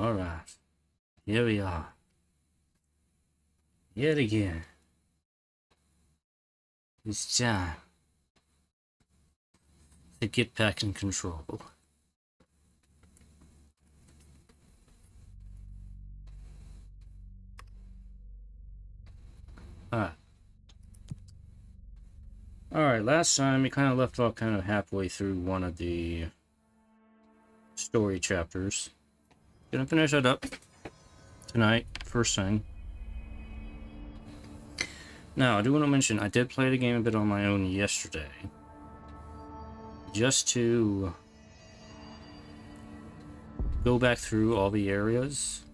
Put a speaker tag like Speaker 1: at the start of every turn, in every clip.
Speaker 1: Alright. Here we are. Yet again. It's time to get back in control. Alright, last time we kind of left off kind of halfway through one of the story chapters. Gonna finish that up tonight, first thing. Now, I do want to mention, I did play the game a bit on my own yesterday. Just to go back through all the areas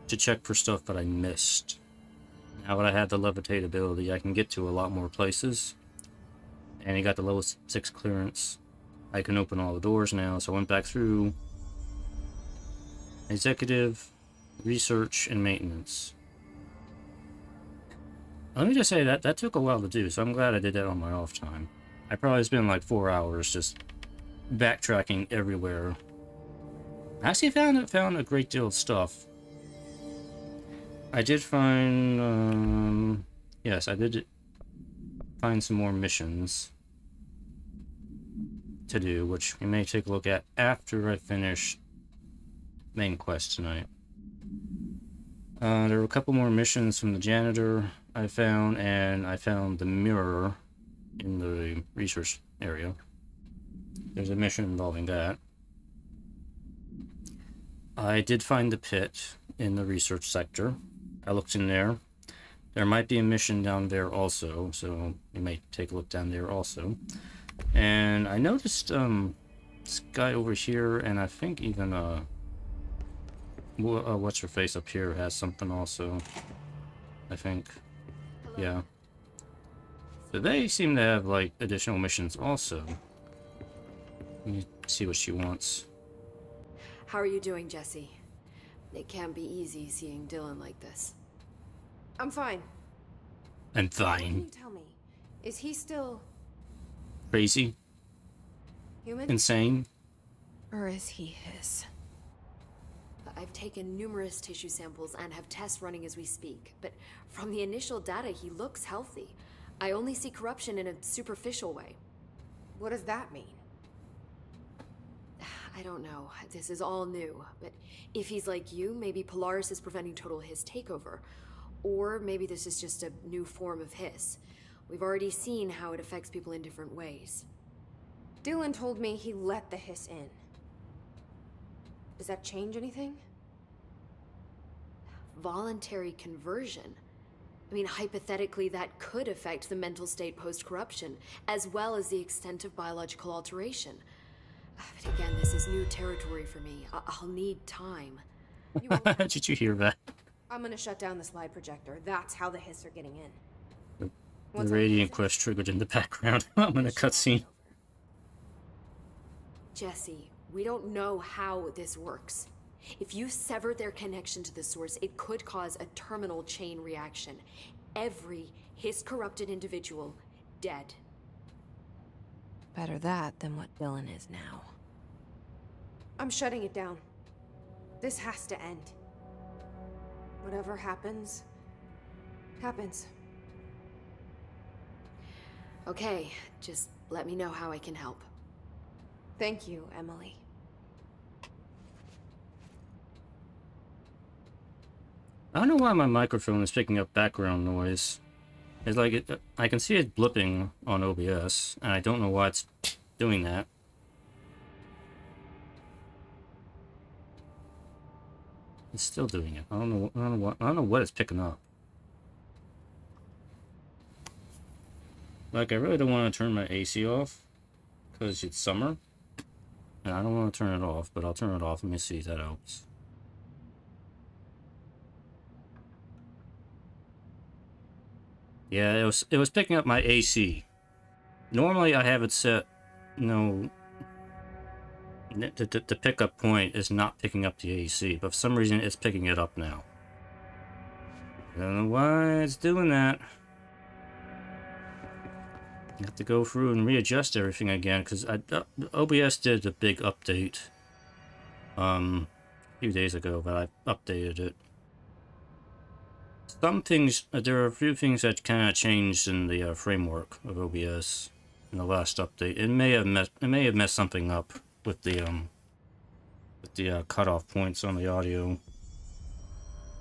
Speaker 1: to check for stuff that I missed. Now that I had the levitate ability, I can get to a lot more places. And you got the lowest 6 clearance. I can open all the doors now, so I went back through executive, research, and maintenance. Let me just say that took a while to do, so I'm glad I did that on my off time. I probably spent like 4 hours just backtracking everywhere. I actually found a great deal of stuff. I did find, yes, I did find some more missions to do, which we may take a look at after I finish main quest tonight. There were a couple more missions from the janitor I found, and I found the mirror in the research area. There's a mission involving that. I did find the pit in the research sector. I looked in there. There might be a mission down there also, so you may take a look down there also. And I noticed this guy over here, and I think even what's her face up here has something also. I think, yeah. So they seem to have like additional missions also. Let me see what she wants.
Speaker 2: How are you doing, Jesse? It can't be easy seeing Dylan like this.
Speaker 3: I'm fine.
Speaker 1: I'm
Speaker 3: Can you
Speaker 1: fine.
Speaker 3: tell me, is he still
Speaker 1: Crazy?
Speaker 3: human?
Speaker 1: Insane?
Speaker 3: Or is he his?
Speaker 2: I've taken numerous tissue samples and have tests running as we speak, but from the initial data, he looks healthy. I only see corruption in a superficial way.
Speaker 3: What does that mean?
Speaker 2: I don't know. This is all new, but if he's like you, maybe Polaris is preventing total Hiss takeover. Or maybe this is just a new form of Hiss. We've already seen how it affects people in different ways.
Speaker 3: Dylan told me he let the hiss in. Does that change anything?
Speaker 2: Voluntary conversion. I mean, hypothetically, that could affect the mental state post-corruption, as well as the extent of biological alteration. But again, this is new territory for me. I'll need time.
Speaker 1: Did you hear that?
Speaker 3: I'm gonna shut down the slide projector. That's how the hiss are getting in.
Speaker 1: The Radiant quest triggered in the background. I'm in a cutscene.
Speaker 2: Jesse, we don't know how this works. If you sever their connection to the source, it could cause a terminal chain reaction. Every Hiss-corrupted individual dead.
Speaker 4: Better that than what Dylan is now.
Speaker 3: I'm shutting it down. This has to end. Whatever happens, happens.
Speaker 2: Okay, just let me know how I can help.
Speaker 3: Thank you, Emily.
Speaker 1: I don't know why my microphone is picking up background noise. It's like I can see it blipping on OBS, and I don't know why it's doing that. It's still doing it. I don't know what it's picking up. Like, I really don't want to turn my AC off because it's summer, and I don't want to turn it off, but I'll turn it off. Let me see if that helps. Yeah, it was picking up my AC. Normally I have it set, the pickup point is not picking up the AC, but for some reason it's picking it up now. I don't know why it's doing that. I have to go through and readjust everything again, because OBS did a big update a few days ago, but I updated it. Some things, there are a few things that kind of changed in the framework of OBS in the last update. It may have messed something up with the cutoff points on the audio.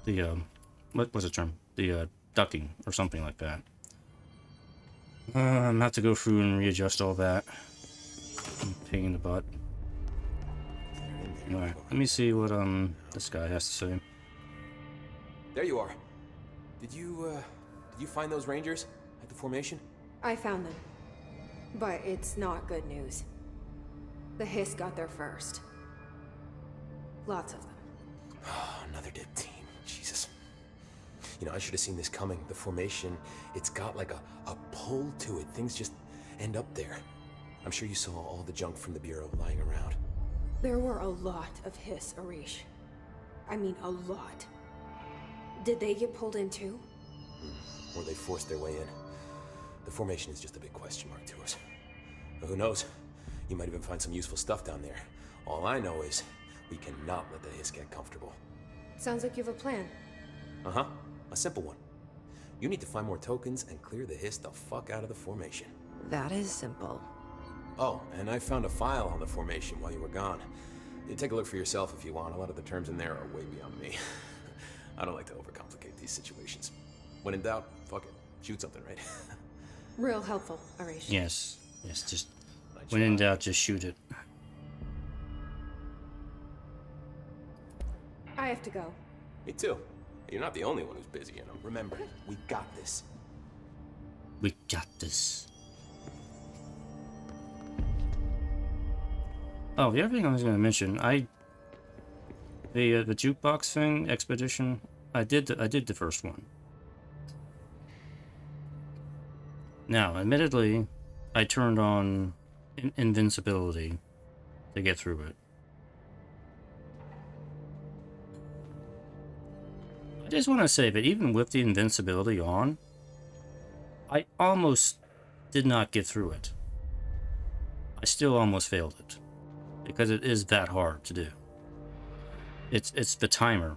Speaker 1: The what was the term? The ducking or something like that. I'm gonna have to go through and readjust all that. Pain in the butt. Alright, let me see what this guy has to say.
Speaker 5: There you are. Did you find those Rangers at the formation?
Speaker 3: I found them. But it's not good news. The Hiss got there first. Lots of them.
Speaker 5: Oh, another dead team. Jesus. You know, I should have seen this coming. The formation, it's got like a pull to it. Things just end up there. I'm sure you saw all the junk from the Bureau lying around.
Speaker 3: There were a lot of Hiss, Arish. I mean, a lot. Did they get pulled in too?
Speaker 5: Or they forced their way in. The formation is just a big question mark to us. But who knows? You might even find some useful stuff down there. All I know is we cannot let the Hiss get comfortable.
Speaker 3: Sounds like you have a plan.
Speaker 5: Uh-huh. A simple one. You need to find more tokens and clear the Hiss the fuck out of the formation.
Speaker 4: That is simple.
Speaker 5: Oh, and I found a file on the formation while you were gone. You take a look for yourself if you want. A lot of the terms in there are way beyond me. I don't like to overcomplicate these situations. When in doubt, fuck it. Shoot something, right?
Speaker 3: Real helpful, Arish.
Speaker 1: Yes, just when in doubt, just shoot it.
Speaker 3: I have to go.
Speaker 5: Me too. You're not the only one who's busy, you know. Remember, we got this.
Speaker 1: We got this. Oh, the other thing I was going to mention, the jukebox thing, Expedition, I did the first one. Now, admittedly, I turned on invincibility to get through it. I just want to say that even with the invincibility on, I almost did not get through it. I still almost failed it. Because it is that hard to do. It's the timer.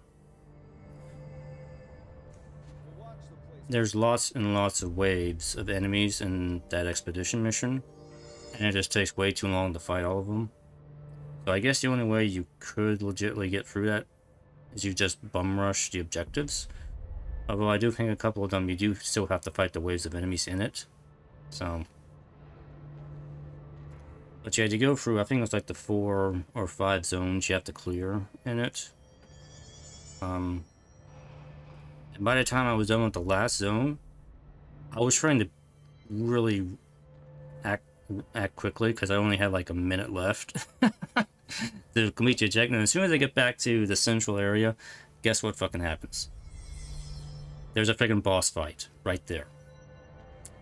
Speaker 1: There's lots and lots of waves of enemies in that expedition mission, and it just takes way too long to fight all of them. So I guess the only way you could legitimately get through that is you just bum rush the objectives. Although I do think a couple of them you do still have to fight the waves of enemies in it. So... But you had to go through, I think it was like the 4 or 5 zones you have to clear in it. And by the time I was done with the last zone, I was trying to really act quickly because I only had like a minute left to complete the objective. And as soon as I get back to the central area, guess what fucking happens? There's a freaking boss fight right there.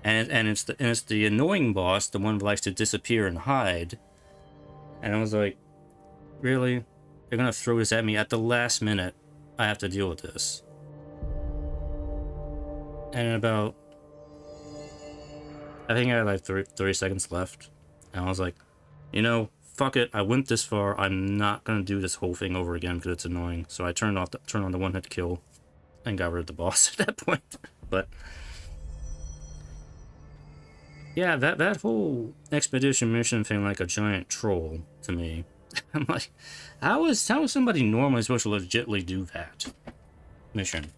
Speaker 1: And it's the annoying boss, the one who likes to disappear and hide. And I was like, really? They're gonna throw this at me at the last minute? I have to deal with this. And about, I think I had like 30 seconds left. And I was like, you know, fuck it. I went this far. I'm not gonna do this whole thing over again because it's annoying. So I turned on the one-hit kill and got rid of the boss at that point. But yeah, that whole expedition mission thing like a giant troll to me. I'm like, how is somebody normally supposed to legitimately do that mission?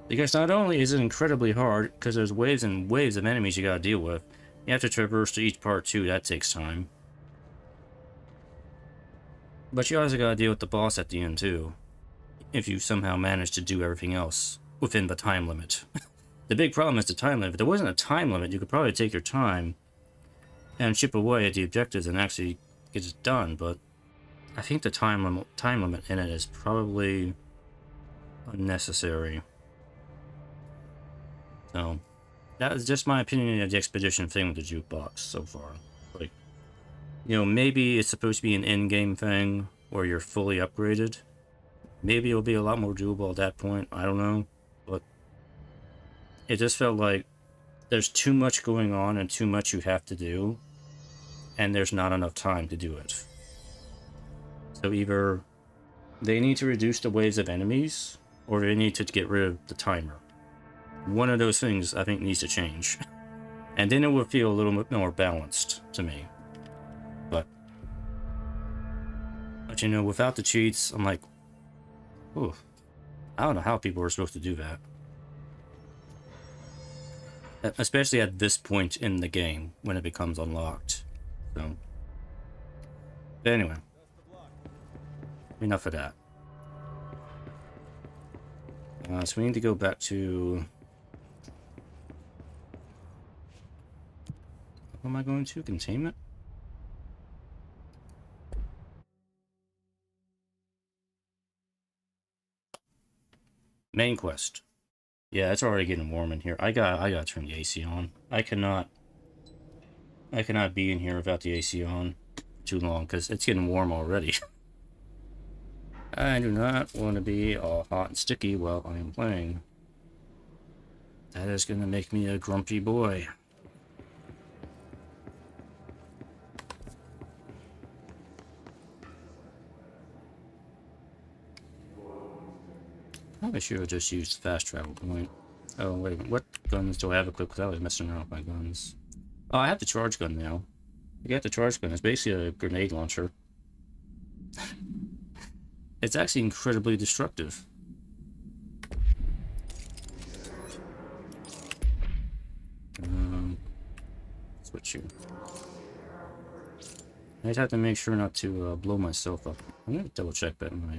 Speaker 1: Because not only is it incredibly hard, because there's waves and waves of enemies you gotta deal with, you have to traverse to each part too, that takes time. But you also gotta deal with the boss at the end too, if you somehow manage to do everything else within the time limit. The big problem is the time limit. If there wasn't a time limit, you could probably take your time and chip away at the objectives and actually get it done, but I think the time limit in it is probably unnecessary. So, that is just my opinion of the expedition thing with the jukebox so far. Like, you know, maybe it's supposed to be an in-game thing where you're fully upgraded. Maybe it'll be a lot more doable at that point, I don't know. But it just felt like there's too much going on and too much you have to do, and there's not enough time to do it. So either they need to reduce the waves of enemies, or they need to get rid of the timer. One of those things I think needs to change. And then it will feel a little bit more balanced to me. But you know, without the cheats, I'm like, ooh, I don't know how people are supposed to do that. Especially at this point in the game, when it becomes unlocked. So, but anyway, enough of that. So we need to go back to... What am I going to? Containment? Main quest. Yeah, it's already getting warm in here. I gotta turn the AC on. I cannot be in here without the AC on too long, because it's getting warm already. I do not want to be all hot and sticky while I am playing. That is gonna make me a grumpy boy. Probably should have just used fast travel point. Oh, wait a minute. What guns do I have equipped? Because I was messing around with my guns. Oh, I have the charge gun now. I got the charge gun. It's basically a grenade launcher. It's actually incredibly destructive. Switch you. I just have to make sure not to blow myself up. I'm gonna double check that in my...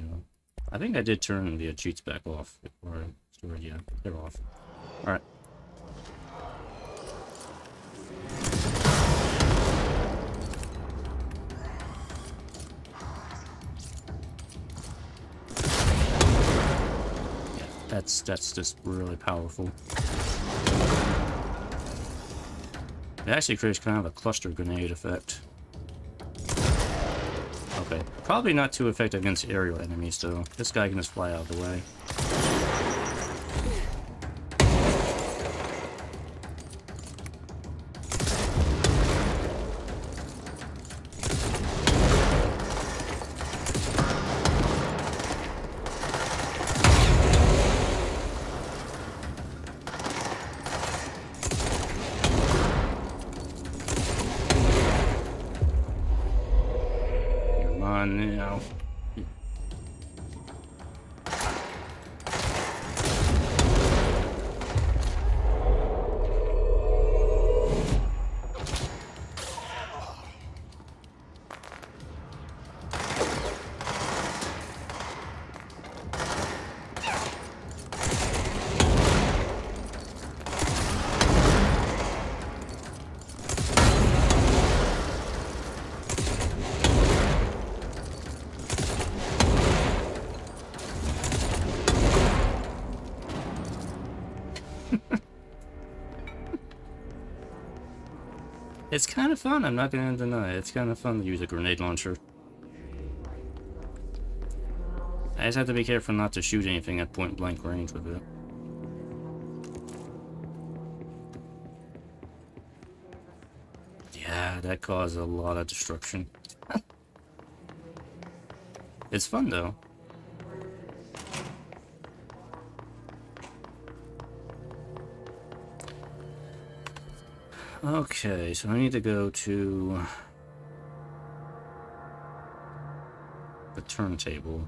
Speaker 1: I think I did turn the cheats back off before I started. Yeah, they're off. Alright. Yeah, that's just really powerful. It actually creates kind of a cluster grenade effect. Okay, probably not too effective against aerial enemies, though. This guy can just fly out of the way. Now. It's kind of fun, I'm not going to deny it. It's kind of fun to use a grenade launcher. I just have to be careful not to shoot anything at point blank range with it. Yeah, that caused a lot of destruction. It's fun though. Okay, so I need to go to the turntable.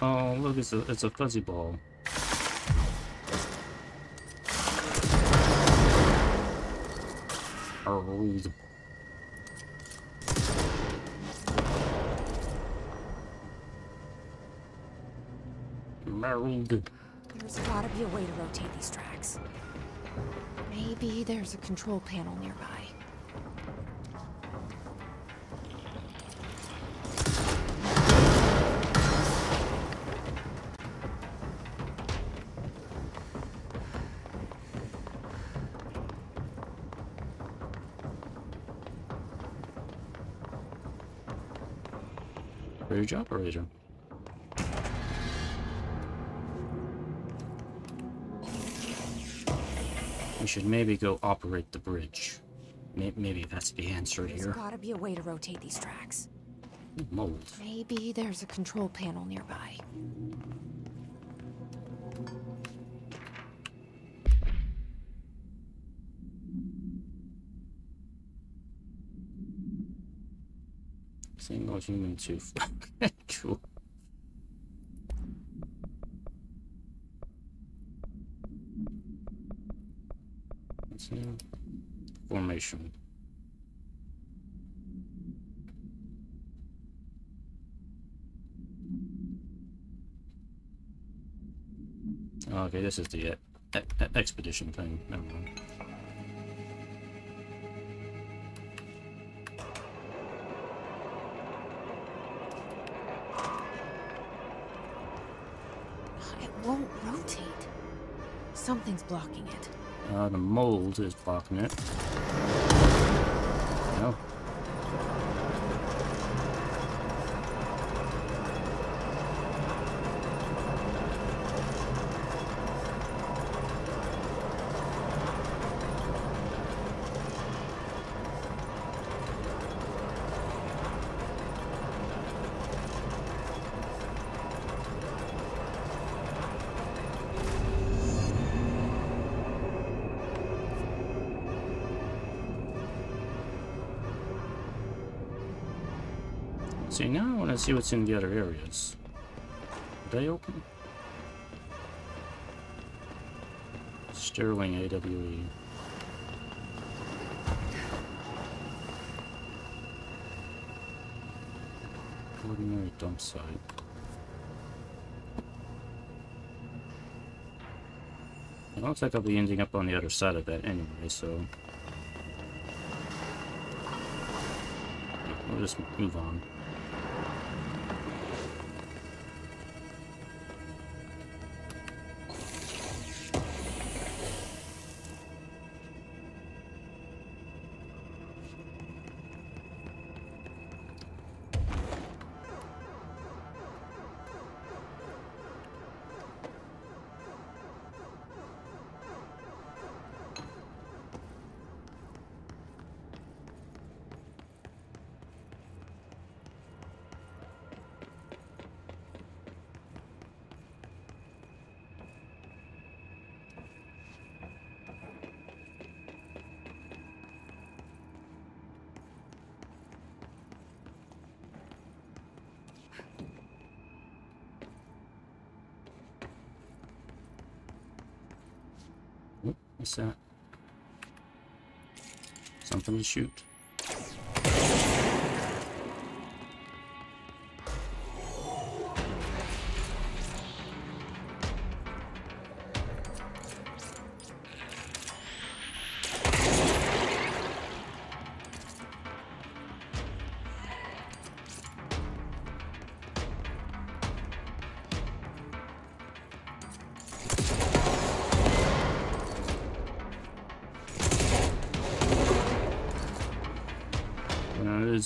Speaker 1: Oh, look, it's a fuzzy ball. Harold. Harold.
Speaker 4: There's gotta be a way to rotate these tracks. Maybe there's a control panel nearby.
Speaker 1: Bridge operator. We should maybe go operate the bridge. Maybe that's the answer here.
Speaker 4: There's gotta be a way to rotate these tracks.
Speaker 1: Mold.
Speaker 4: Maybe there's a control panel nearby.
Speaker 1: Single human tooth. Cool. What's new? Formation. Oh, okay, this is the expedition thing. Never mind.
Speaker 4: It won't rotate. Something's blocking it.
Speaker 1: The mold is blocking it. No. See, now I want to see what's in the other areas. Are they open? Sterling AWE. Ordinary dump site. It looks like I'll be ending up on the other side of that anyway, so we'll just move on. What's that? Something to shoot.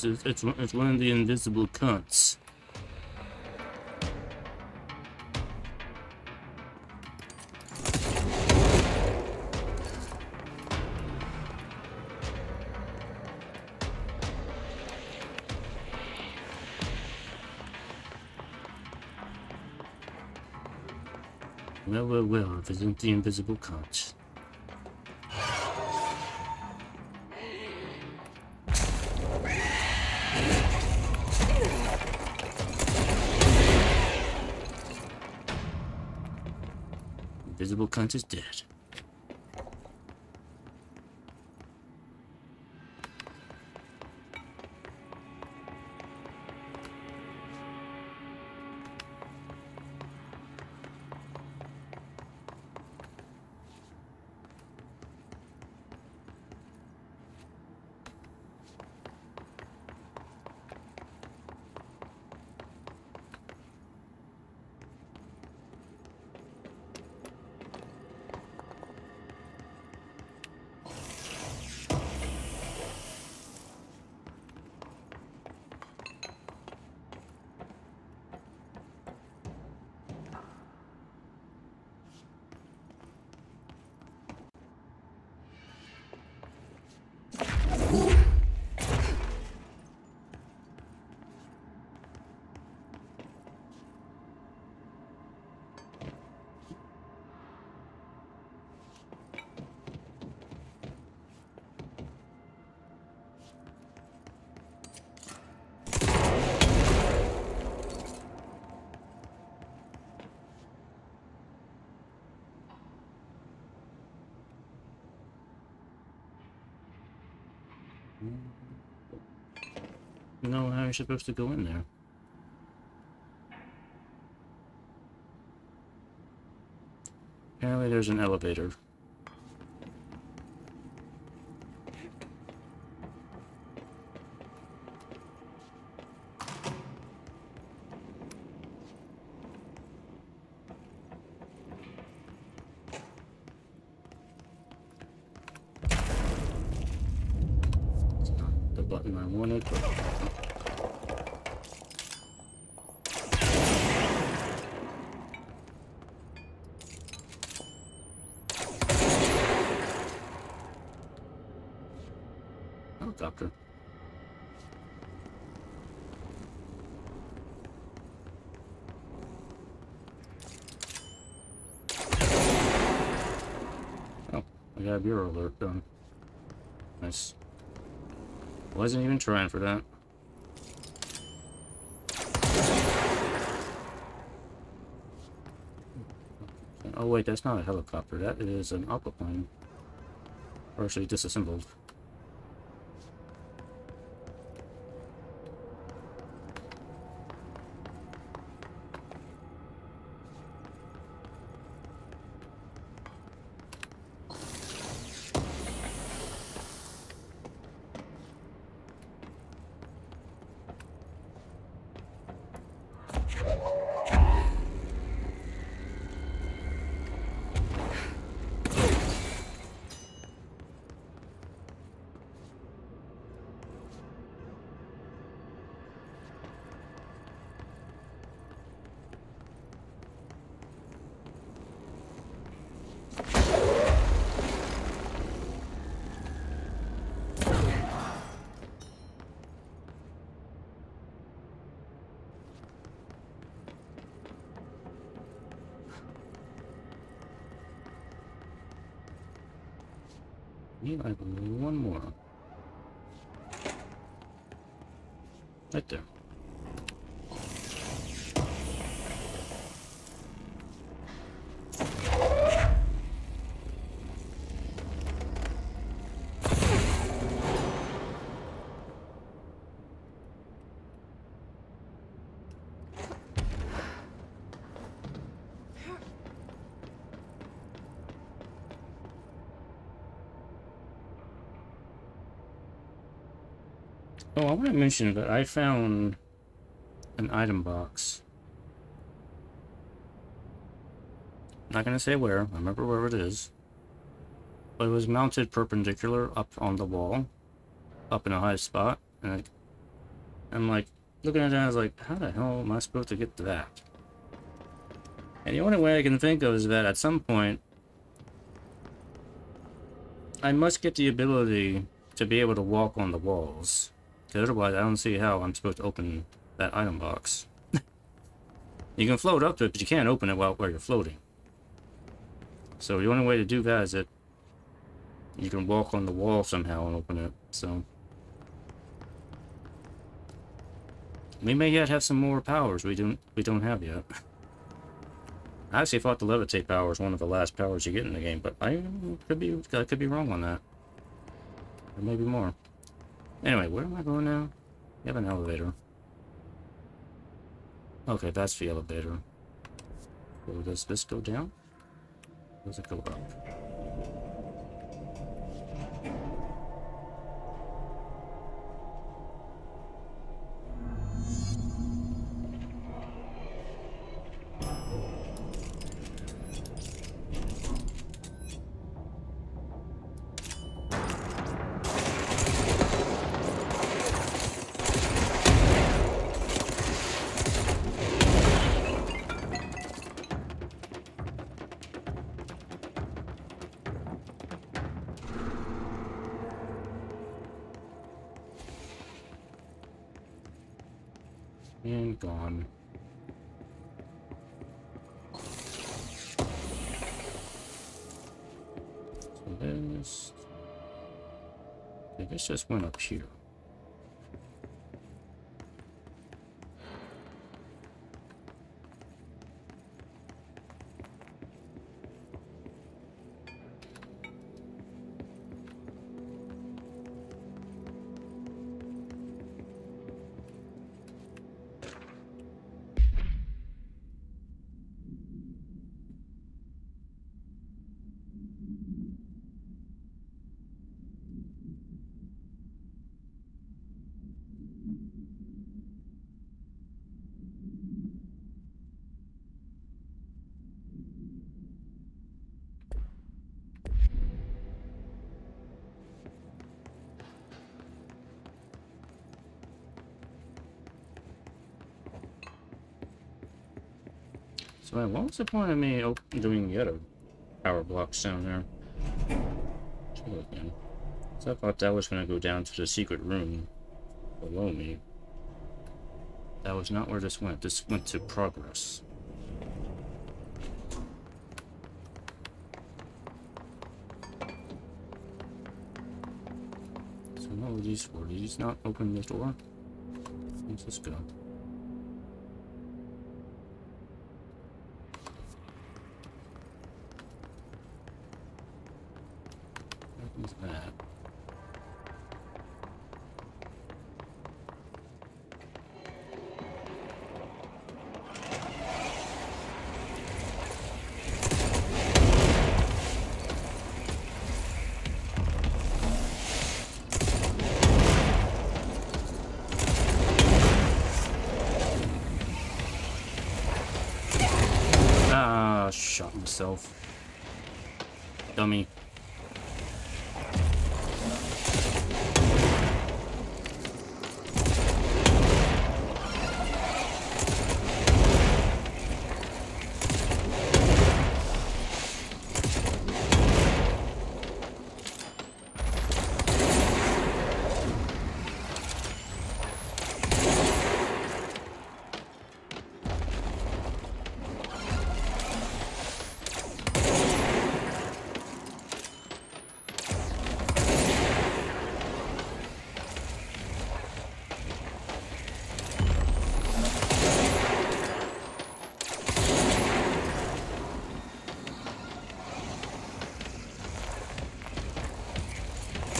Speaker 1: It's one of the invisible cunts. Well, if it isn't the invisible cunt. invisible cunt is dead. No, how are you supposed to go in there? Apparently there's an elevator. It's not the button I wanted, but... Helicopter. Oh, I got a bureau alert done. Nice. Wasn't even trying for that. Oh wait, that's not a helicopter. That is an aquaplane. Partially disassembled. Need like one more. Right there. Oh, I want to mention that I found an item box. I'm not going to say where. I remember where it is. But it was mounted perpendicular up on the wall. Up in a high spot. And I'm like, looking at it, I was like, how the hell am I supposed to get to that? And the only way I can think of is that at some point, I must get the ability to be able to walk on the walls. Because otherwise, I don't see how I'm supposed to open that item box. You can float up to it, but you can't open it while you're floating. So the only way to do that is that you can walk on the wall somehow and open it. So we may yet have some more powers we don't have yet. I actually thought the levitate power was one of the last powers you get in the game, but I could be wrong on that. Or maybe more. Anyway, where am I going now? You have an elevator. Okay, that's the elevator. So does this go down? Or does it go up? And gone. So this... Okay, this just went up here. So what was the point of me doing the other power blocks down there? Again. So I thought that was going to go down to the secret room below me. That was not where this went. This went to progress. So what were these for? Did these not open this door? Let's just go. What's that? Ah, shot myself. Dummy.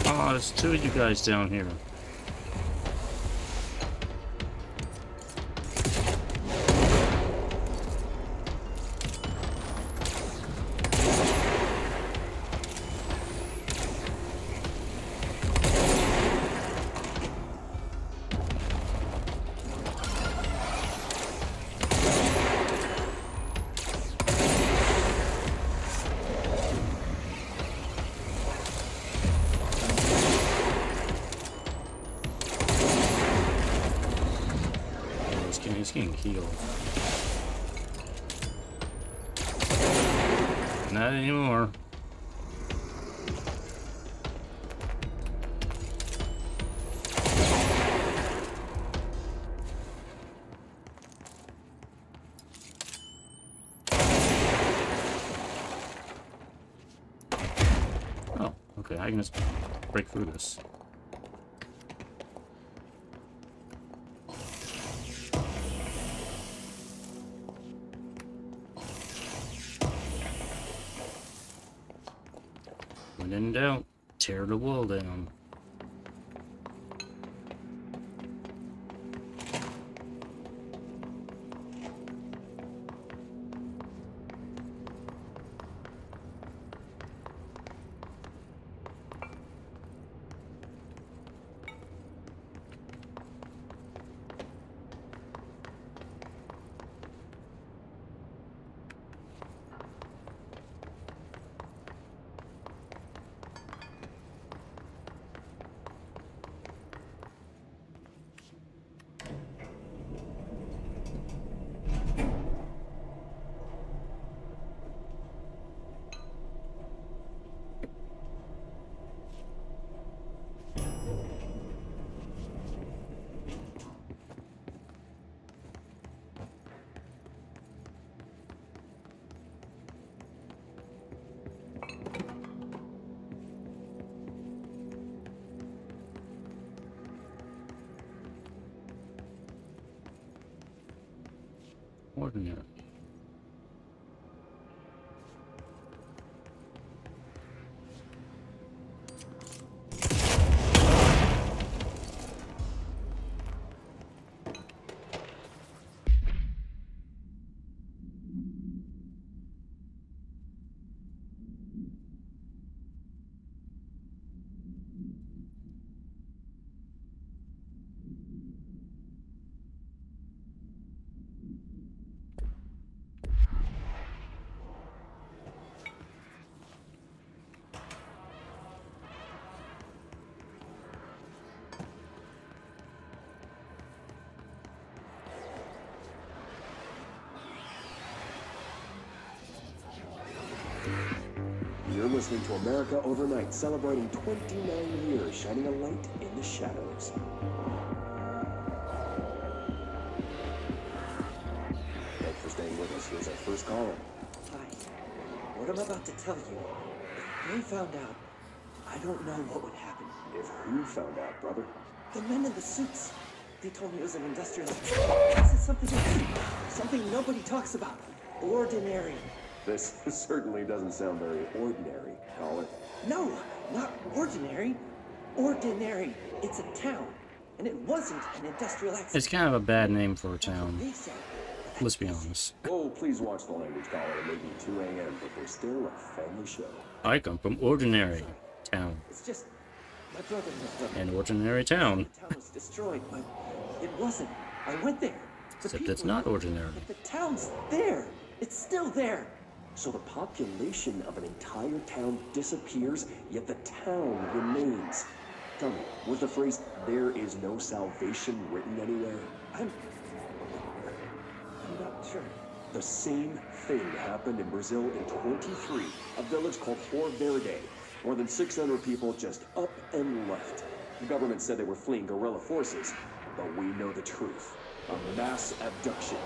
Speaker 1: Oh, there's two of you guys down here. He's getting healed. Not anymore. Oh, okay, I can just break through this. When in doubt, tear the wall down. Ordinary.
Speaker 6: You're listening to America Overnight, celebrating 29 years, shining a light in the shadows. Thanks for staying with us. Here's our first caller.
Speaker 7: Hi. What I'm about to tell you, if they found out, I don't know what would happen.
Speaker 6: If who found out, brother?
Speaker 7: The men in the suits. They told me it was an industrial accident. This is something nobody talks about. Ordinary.
Speaker 6: This certainly doesn't sound very ordinary, caller.
Speaker 7: No, not ordinary. Ordinary. It's a town. And it wasn't an industrial accident.
Speaker 1: It's kind of a bad name for a town.
Speaker 7: They said.
Speaker 1: Let's be honest.
Speaker 6: Oh, please watch the language, caller. It may be 2 a.m., but there's still a family show.
Speaker 1: I come from ordinary town.
Speaker 7: It's just my brother lived up.
Speaker 1: An ordinary town.
Speaker 7: The town was destroyed, but it wasn't. I went there. The
Speaker 1: Except
Speaker 7: people
Speaker 1: it's not ordinary.
Speaker 7: But the town's there. It's still there.
Speaker 6: So the population of an entire town disappears, yet the town remains. Tell me, was the phrase, "there is no salvation," written anywhere?
Speaker 7: I'm not sure.
Speaker 6: The same thing happened in Brazil in 23, a village called Flor Verde. More than 600 people just up and left. The government said they were fleeing guerrilla forces, but we know the truth. A mass abduction,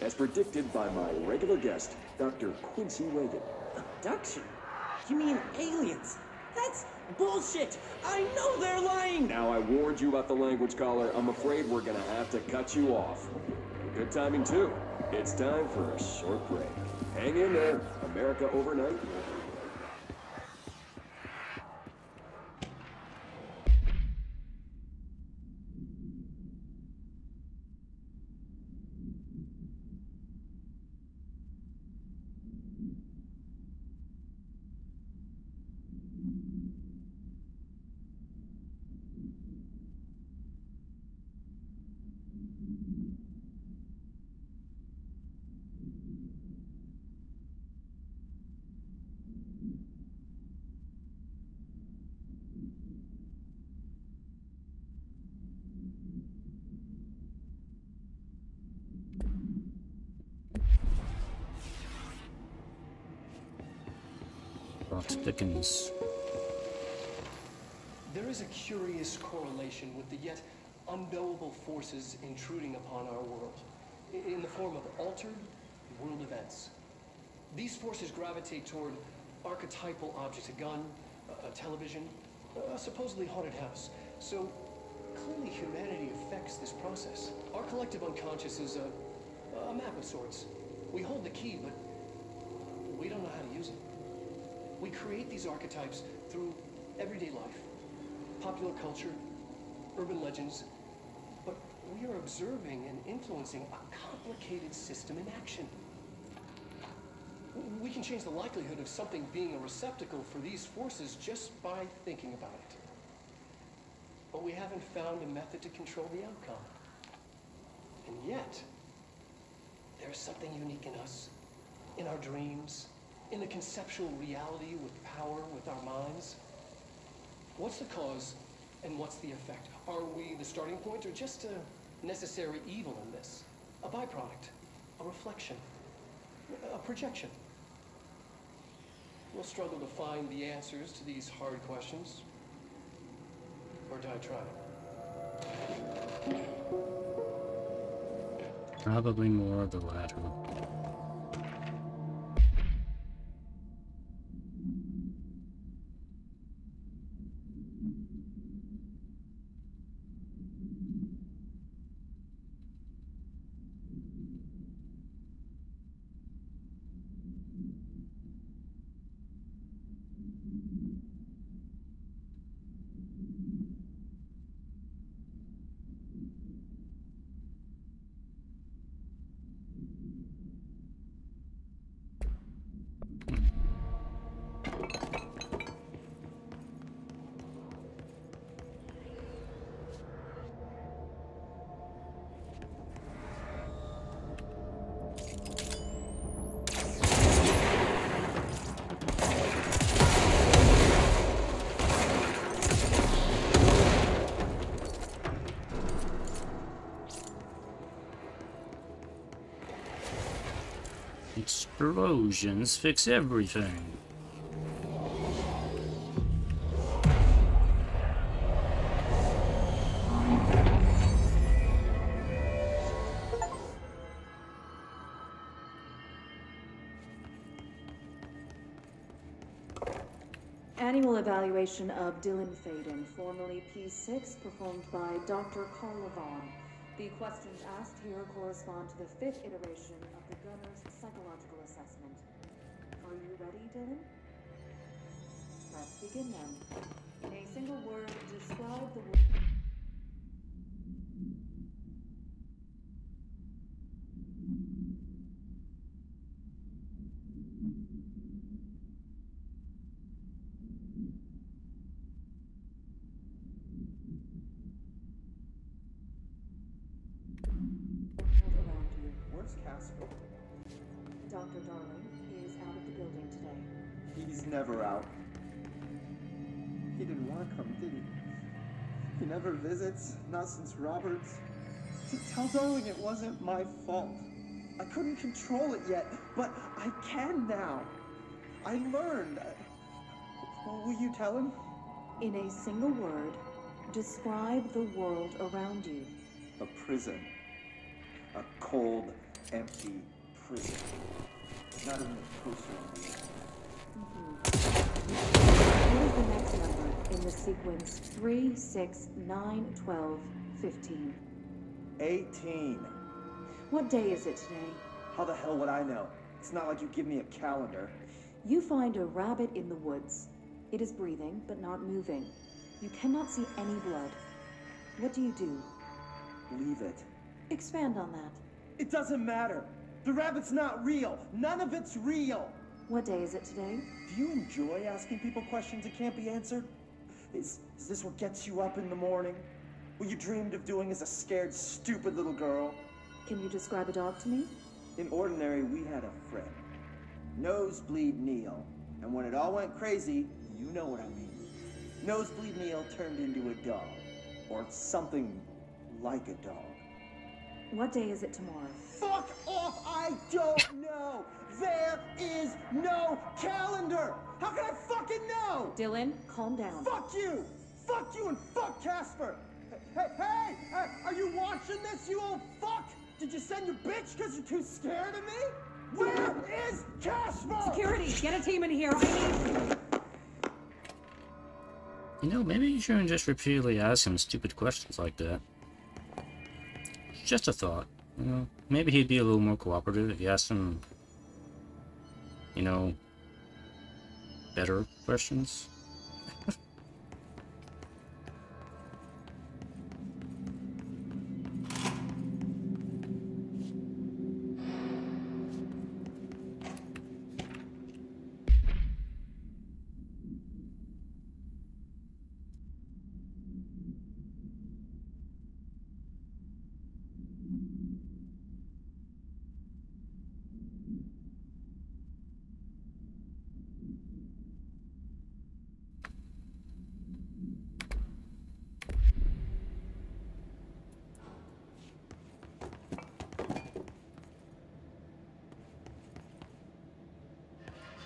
Speaker 6: as predicted by my regular guest, Dr. Quincy Reagan.
Speaker 7: Abduction? You mean aliens? That's bullshit! I know they're lying!
Speaker 6: Now I warned you about the language, caller. I'm afraid we're gonna have to cut you off. Good timing, too. It's time for a short break. Hang in there. America Overnight.
Speaker 1: Dickens.
Speaker 8: There is a curious correlation with the yet unknowable forces intruding upon our world, in the form of altered world events. These forces gravitate toward archetypal objects, a gun, a television, a supposedly haunted house. So clearly humanity affects this process. Our collective unconscious is a map of sorts. We hold the key, but we don't know how to use it. We create these archetypes through everyday life, popular culture, urban legends, but we are observing and influencing a complicated system in action. We can change the likelihood of something being a receptacle for these forces just by thinking about it. But we haven't found a method to control the outcome. And yet, there's something unique in us, in our dreams, in the conceptual reality with power with our minds. What's the cause and what's the effect? Are we the starting point or just a necessary evil in this? A byproduct, a reflection, a projection? We'll struggle to find the answers to these hard questions. Or die trying.
Speaker 1: Probably more of the latter. Explosions fix everything.
Speaker 9: Annual evaluation of Dylan Faden, formerly P6, performed by Dr. Carl Levon. The questions asked here correspond to the 5th iteration of the Gunner's psychological assessment. Are you ready, Dylan? Let's begin then. In a single word, describe the word.
Speaker 7: Where's Casper?
Speaker 9: Dr. Darling is out of the building today.
Speaker 7: He's never out. He didn't want to come, did he? He never visits, not since Roberts. Tell Darling it wasn't my fault. I couldn't control it yet, but I can now. I learned. Will you tell him?
Speaker 9: In a single word, describe the world around you.
Speaker 7: A prison. A cold, empty prison. Not even a poster on the
Speaker 9: What is the next number in the sequence 3, 6, 9, 12, 15?
Speaker 7: 18.
Speaker 9: What day is it today?
Speaker 7: How the hell would I know? It's not like you give me a calendar.
Speaker 9: You find a rabbit in the woods. It is breathing, but not moving. You cannot see any blood. What do?
Speaker 7: Leave it.
Speaker 9: Expand on that.
Speaker 7: It doesn't matter. The rabbit's not real. None of it's real.
Speaker 9: What day is it today?
Speaker 7: Do you enjoy asking people questions that can't be answered? Is this what gets you up in the morning? What you dreamed of doing as a scared, stupid little girl?
Speaker 9: Can you describe a dog to me?
Speaker 7: In Ordinary, we had a friend. Nosebleed Neil. And when it all went crazy, you know what I mean. Nosebleed Neil turned into a dog. Or something like a dog.
Speaker 9: What day is it tomorrow?
Speaker 7: Fuck off! I don't know! There is no calendar! How can I fucking know?
Speaker 9: Dylan, calm down.
Speaker 7: Fuck you! Fuck you and fuck Casper! Hey! Are you watching this, you old fuck? Did you send your bitch because you're too scared of me? Where is Casper?
Speaker 9: Security, get a team in here. I need...
Speaker 1: You know, maybe you shouldn't just repeatedly ask him stupid questions like that. Just a thought. You know, maybe he'd be a little more cooperative if you asked him, you know, better questions.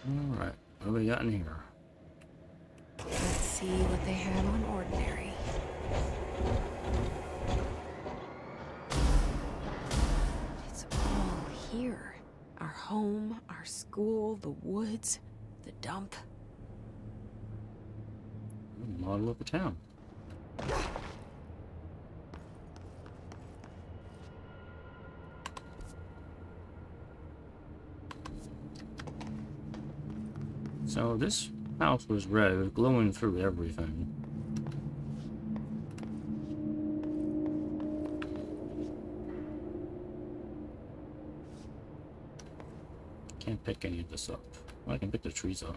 Speaker 1: Alright, what do we got in here?
Speaker 4: Let's see what they have on Ordinary. It's all here. Our home, our school, the woods, the dump.
Speaker 1: Model of the town. So this house was red, it was glowing through everything. Can't pick any of this up. Well, I can pick the trees up.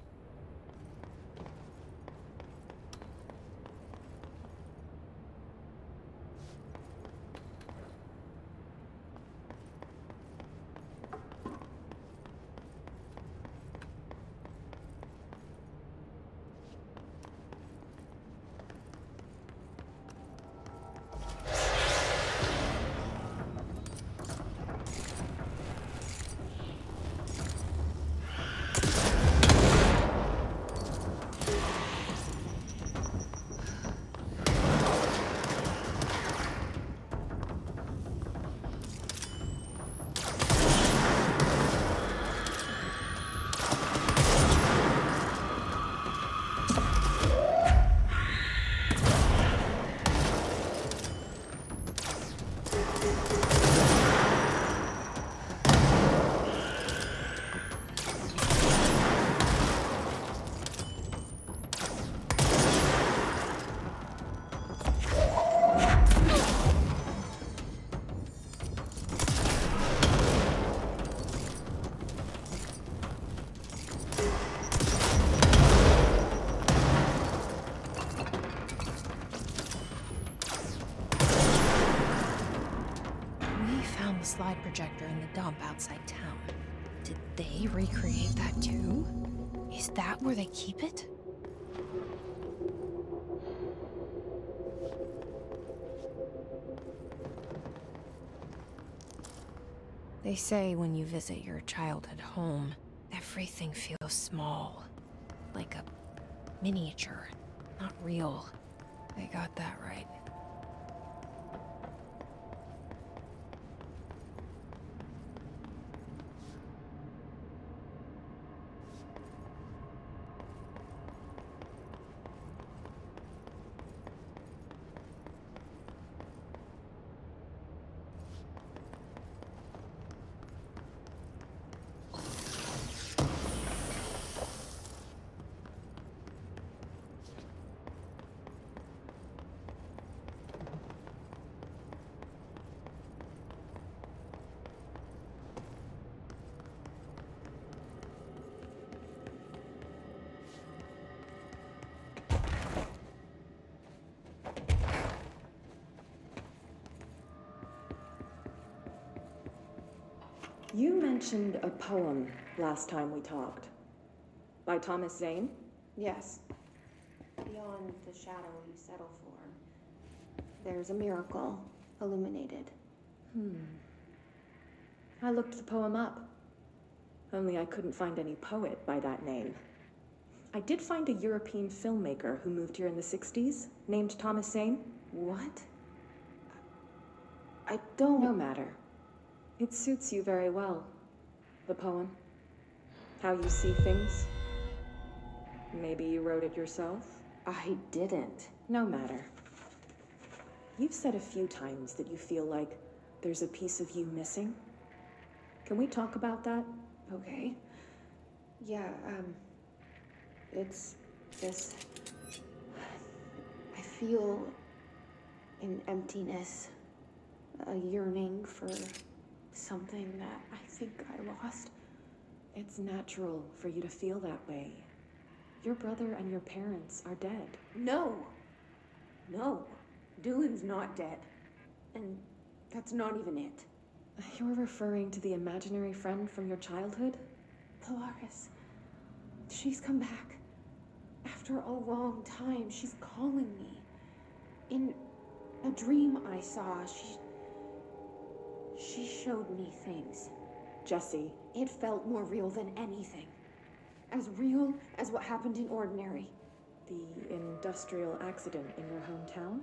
Speaker 4: Slide projector in the dump outside town. Did they recreate that too? Is that where they keep it? They say when you visit your childhood home, everything feels small. Like a miniature, not real. They got that right.
Speaker 3: You mentioned a poem last time we talked. By Thomas Zane?
Speaker 10: Yes. Beyond the shadow you settle for, there's a miracle illuminated.
Speaker 3: I looked the poem up. Only I couldn't find any poet by that name. I did find a European filmmaker who moved here in the 60s, named Thomas Zane.
Speaker 10: What? I don't...
Speaker 3: No matter. It suits you very well. The poem. How you see things. Maybe you wrote it yourself?
Speaker 10: I didn't.
Speaker 3: No matter. You've said a few times that you feel like there's a piece of you missing. Can we talk about that?
Speaker 10: Okay. Yeah, It's this... I feel an emptiness, a yearning for something that I think I lost.
Speaker 3: It's natural for you to feel that way. Your brother and your parents are dead.
Speaker 10: No! No. Dylan's not dead. And that's not even it.
Speaker 3: You're referring to the imaginary friend from your childhood?
Speaker 10: Polaris. She's come back. After a long time, she's calling me. In a dream I saw, she showed me things.
Speaker 3: Jesse.
Speaker 10: It felt more real than anything. As real as what happened in Ordinary.
Speaker 3: The industrial accident in your hometown?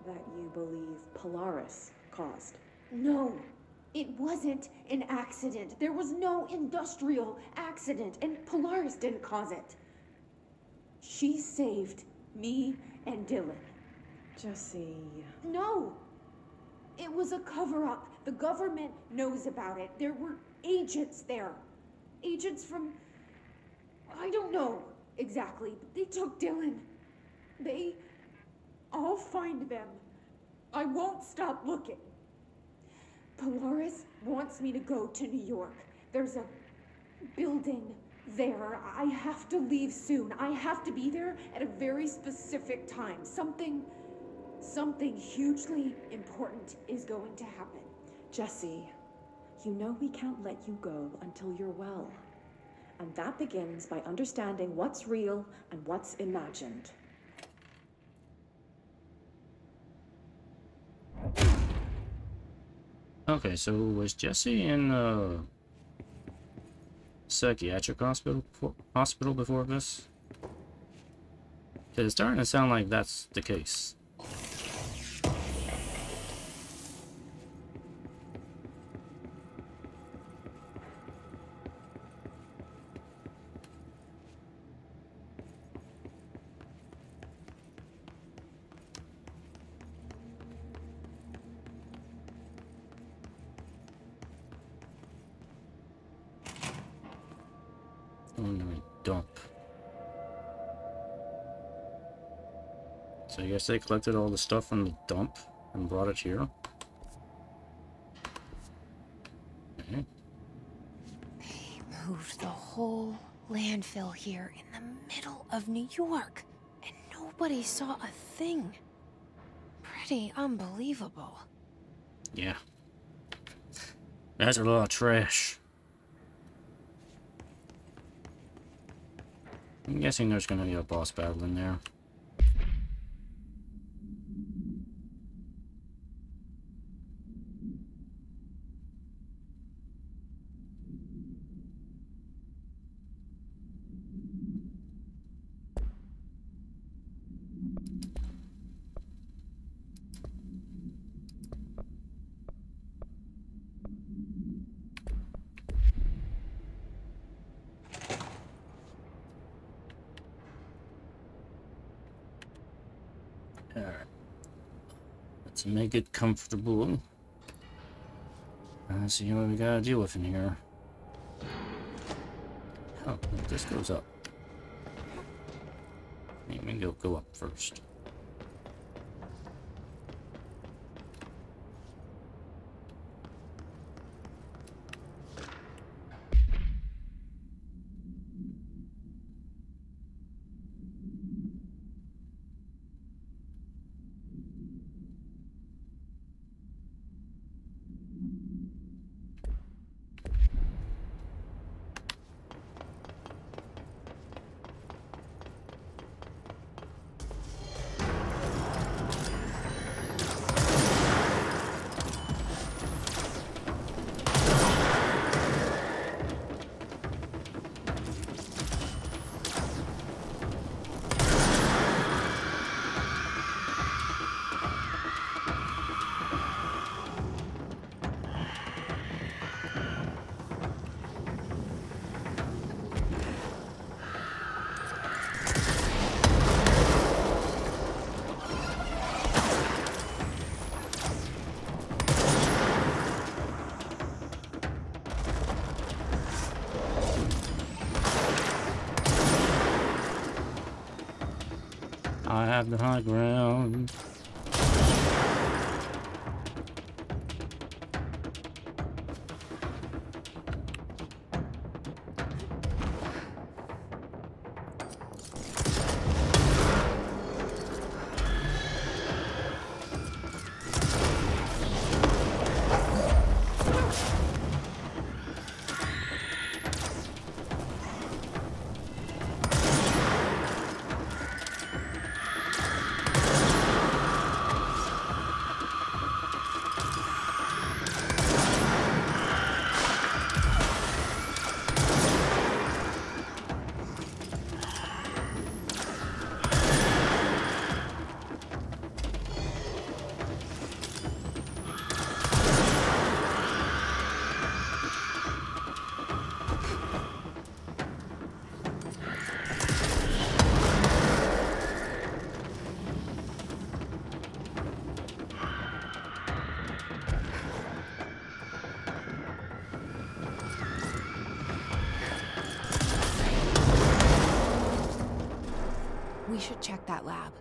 Speaker 3: That you believe Polaris caused?
Speaker 10: No, it wasn't an accident. There was no industrial accident, and Polaris didn't cause it. She saved me and Dylan.
Speaker 3: Jesse...
Speaker 10: No! It was a cover-up. The government knows about it. There were agents there. Agents from... I don't know exactly, but they took Dylan. I'll find them. I won't stop looking. Polaris wants me to go to New York. There's a building there. I have to leave soon. I have to be there at a very specific time. Something hugely important is going to happen.
Speaker 3: Jesse, you know we can't let you go until you're well. And that begins by understanding what's real and what's imagined.
Speaker 1: Okay, so was Jesse in a psychiatric hospital before this? 'Cause it's starting to sound like that's the case. Dump. So I guess they collected all the stuff from the dump and brought it here. Okay.
Speaker 4: They moved the whole landfill here in the middle of New York, and nobody saw a thing. Pretty unbelievable.
Speaker 1: Yeah. That's a lot of trash. I'm guessing there's gonna be a boss battle in there. Alright. Let's make it comfortable. Let's see what we gotta deal with in here. Oh, this goes up. Let me go up first. have the high ground.
Speaker 4: We should check that lab.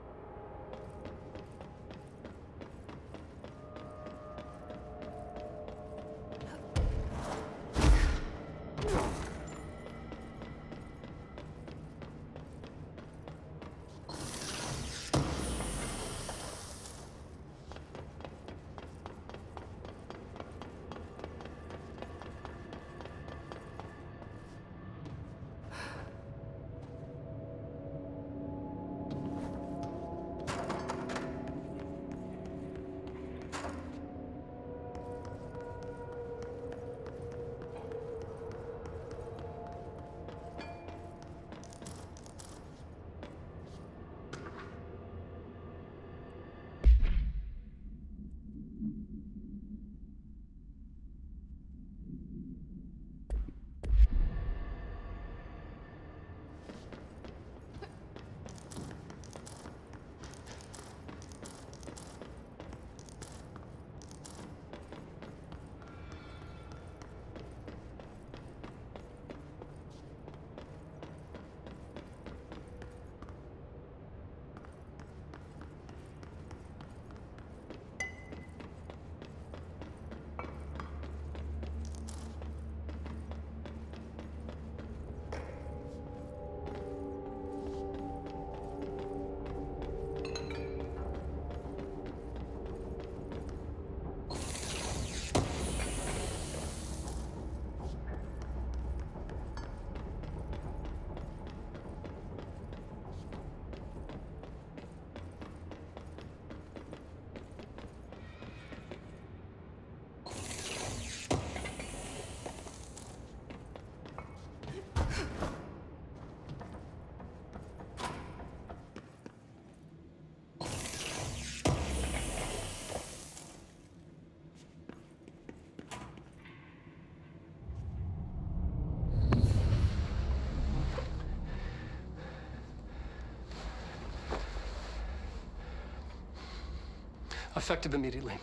Speaker 8: Effective immediately.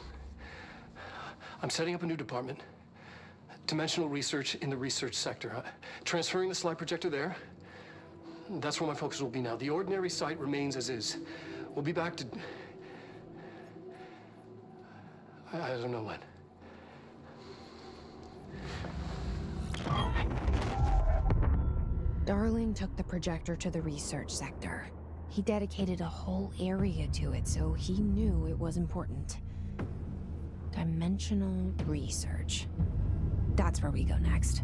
Speaker 8: I'm setting up a new department. Dimensional research in the research sector. Transferring the slide projector there. That's where my focus will be now. The ordinary site remains as is. We'll be back to... I don't know when.
Speaker 4: Darling took the projector to the research sector. He dedicated a whole area to it, so he knew it was important. Dimensional research. That's where we go next.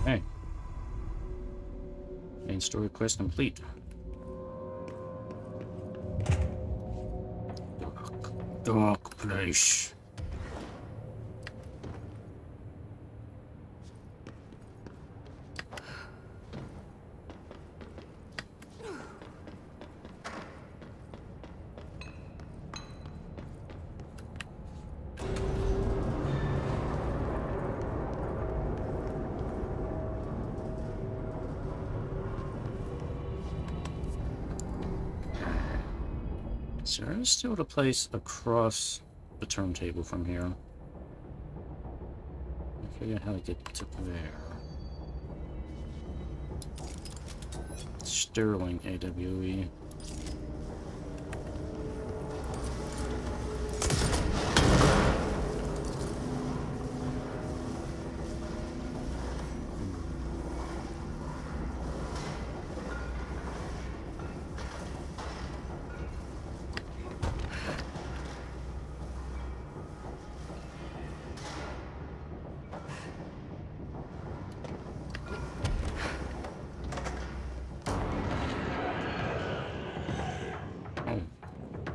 Speaker 1: Hey. Main story quest complete. Dark place. So there's still a place across the turntable from here. Figure out how to get to there. Sterling AWE.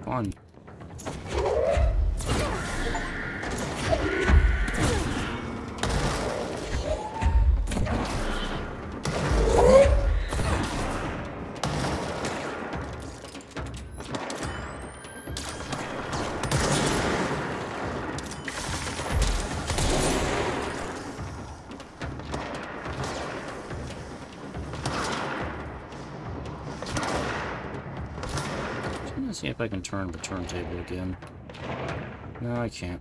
Speaker 1: On. See if I can turn the turntable again. No, I can't.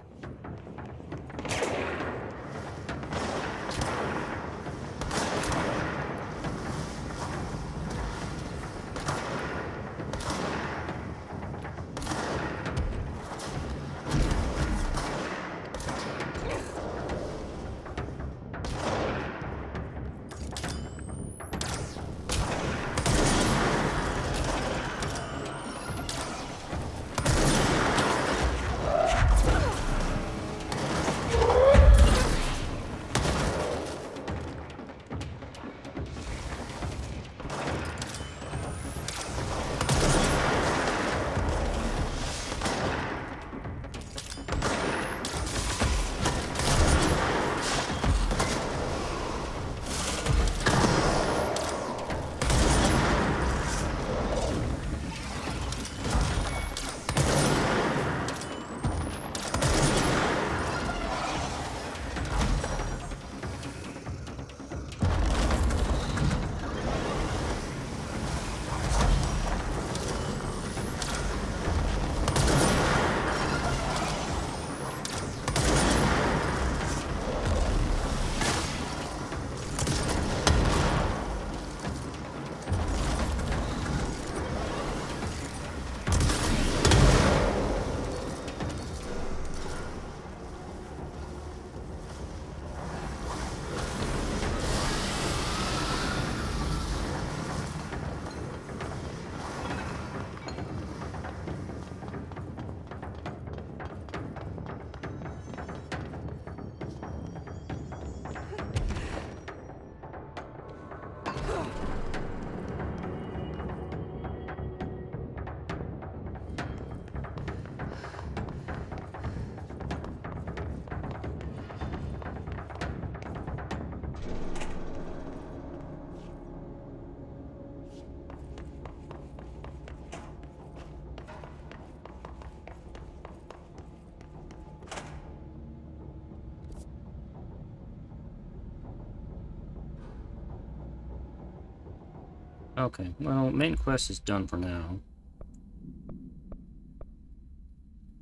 Speaker 1: Okay, well, main quest is done for now.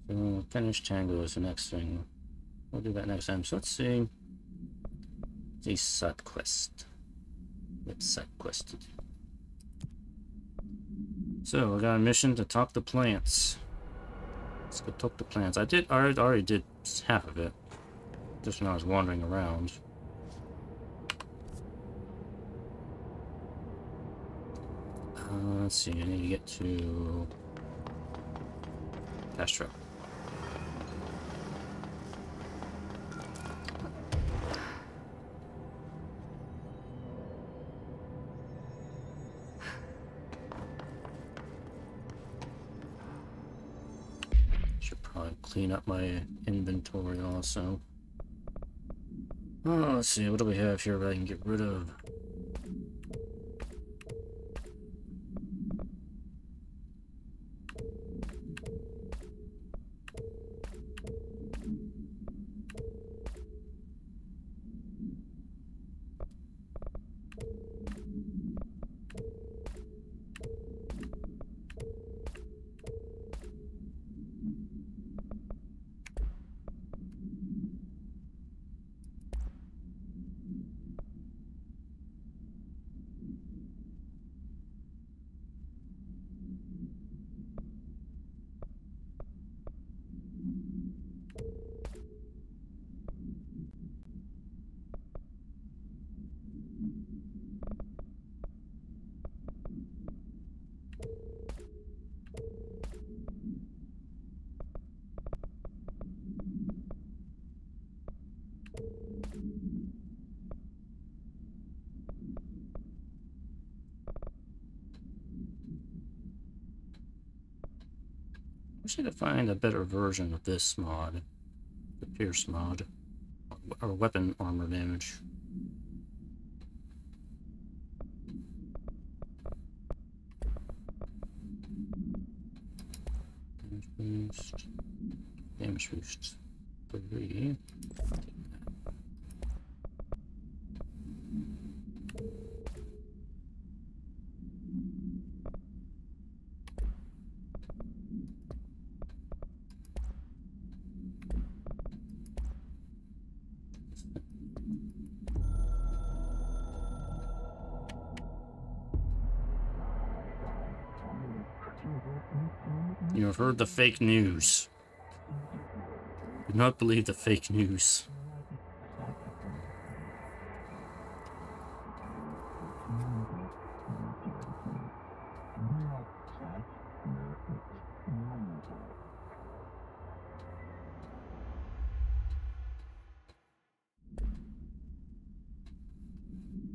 Speaker 1: So, finish Tango is the next thing. We'll do that next time. So let's see. The side quest. Let's side quest to do. So, I got a mission to talk to plants. Let's go talk to plants. I already did half of it. Just when I was wandering around. Let's see, I need to get to Castro. Should probably clean up my inventory also. Oh, let's see, what do we have here that I can get rid of? Wish I could find a better version of this mod. The Pierce mod. Or weapon armor damage. Damage boost. Damage boost 3. You have heard the fake news. Do not believe the fake news.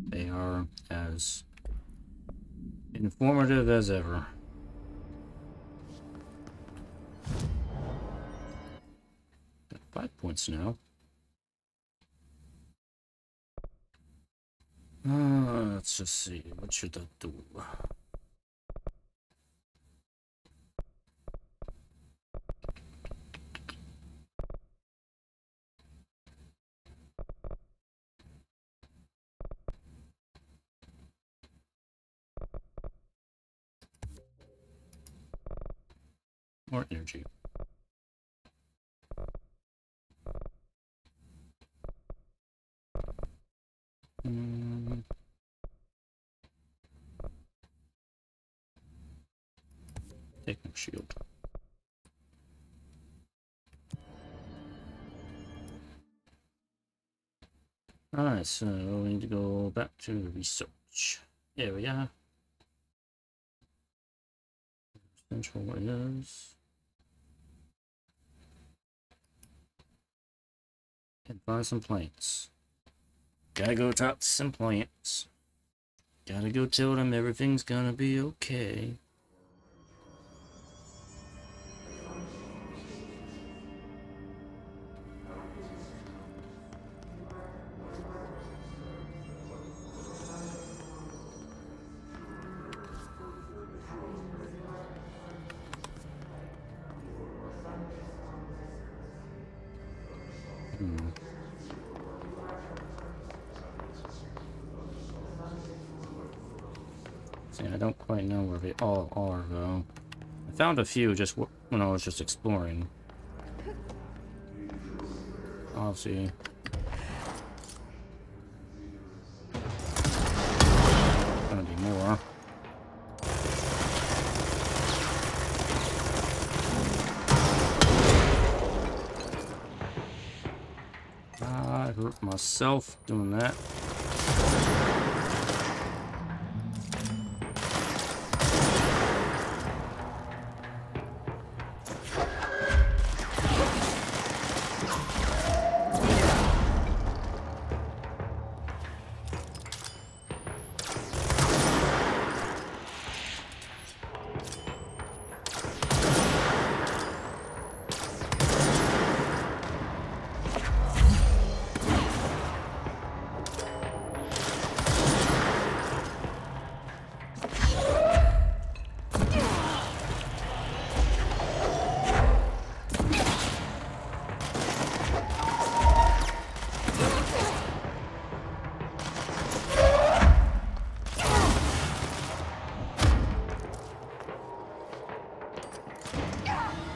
Speaker 1: They are as informative as ever. Got 5 points now. Let's just see. What should that do? More energy. Take my shield. Alright, so we need to go back to research area. Central is and find some plants. Gotta go talk to some plants. Gotta go tell them everything's gonna be okay. See, I don't quite know where they all are, though. I found a few just when I was just exploring. I'll see. Gonna be more. I hurt myself doing that.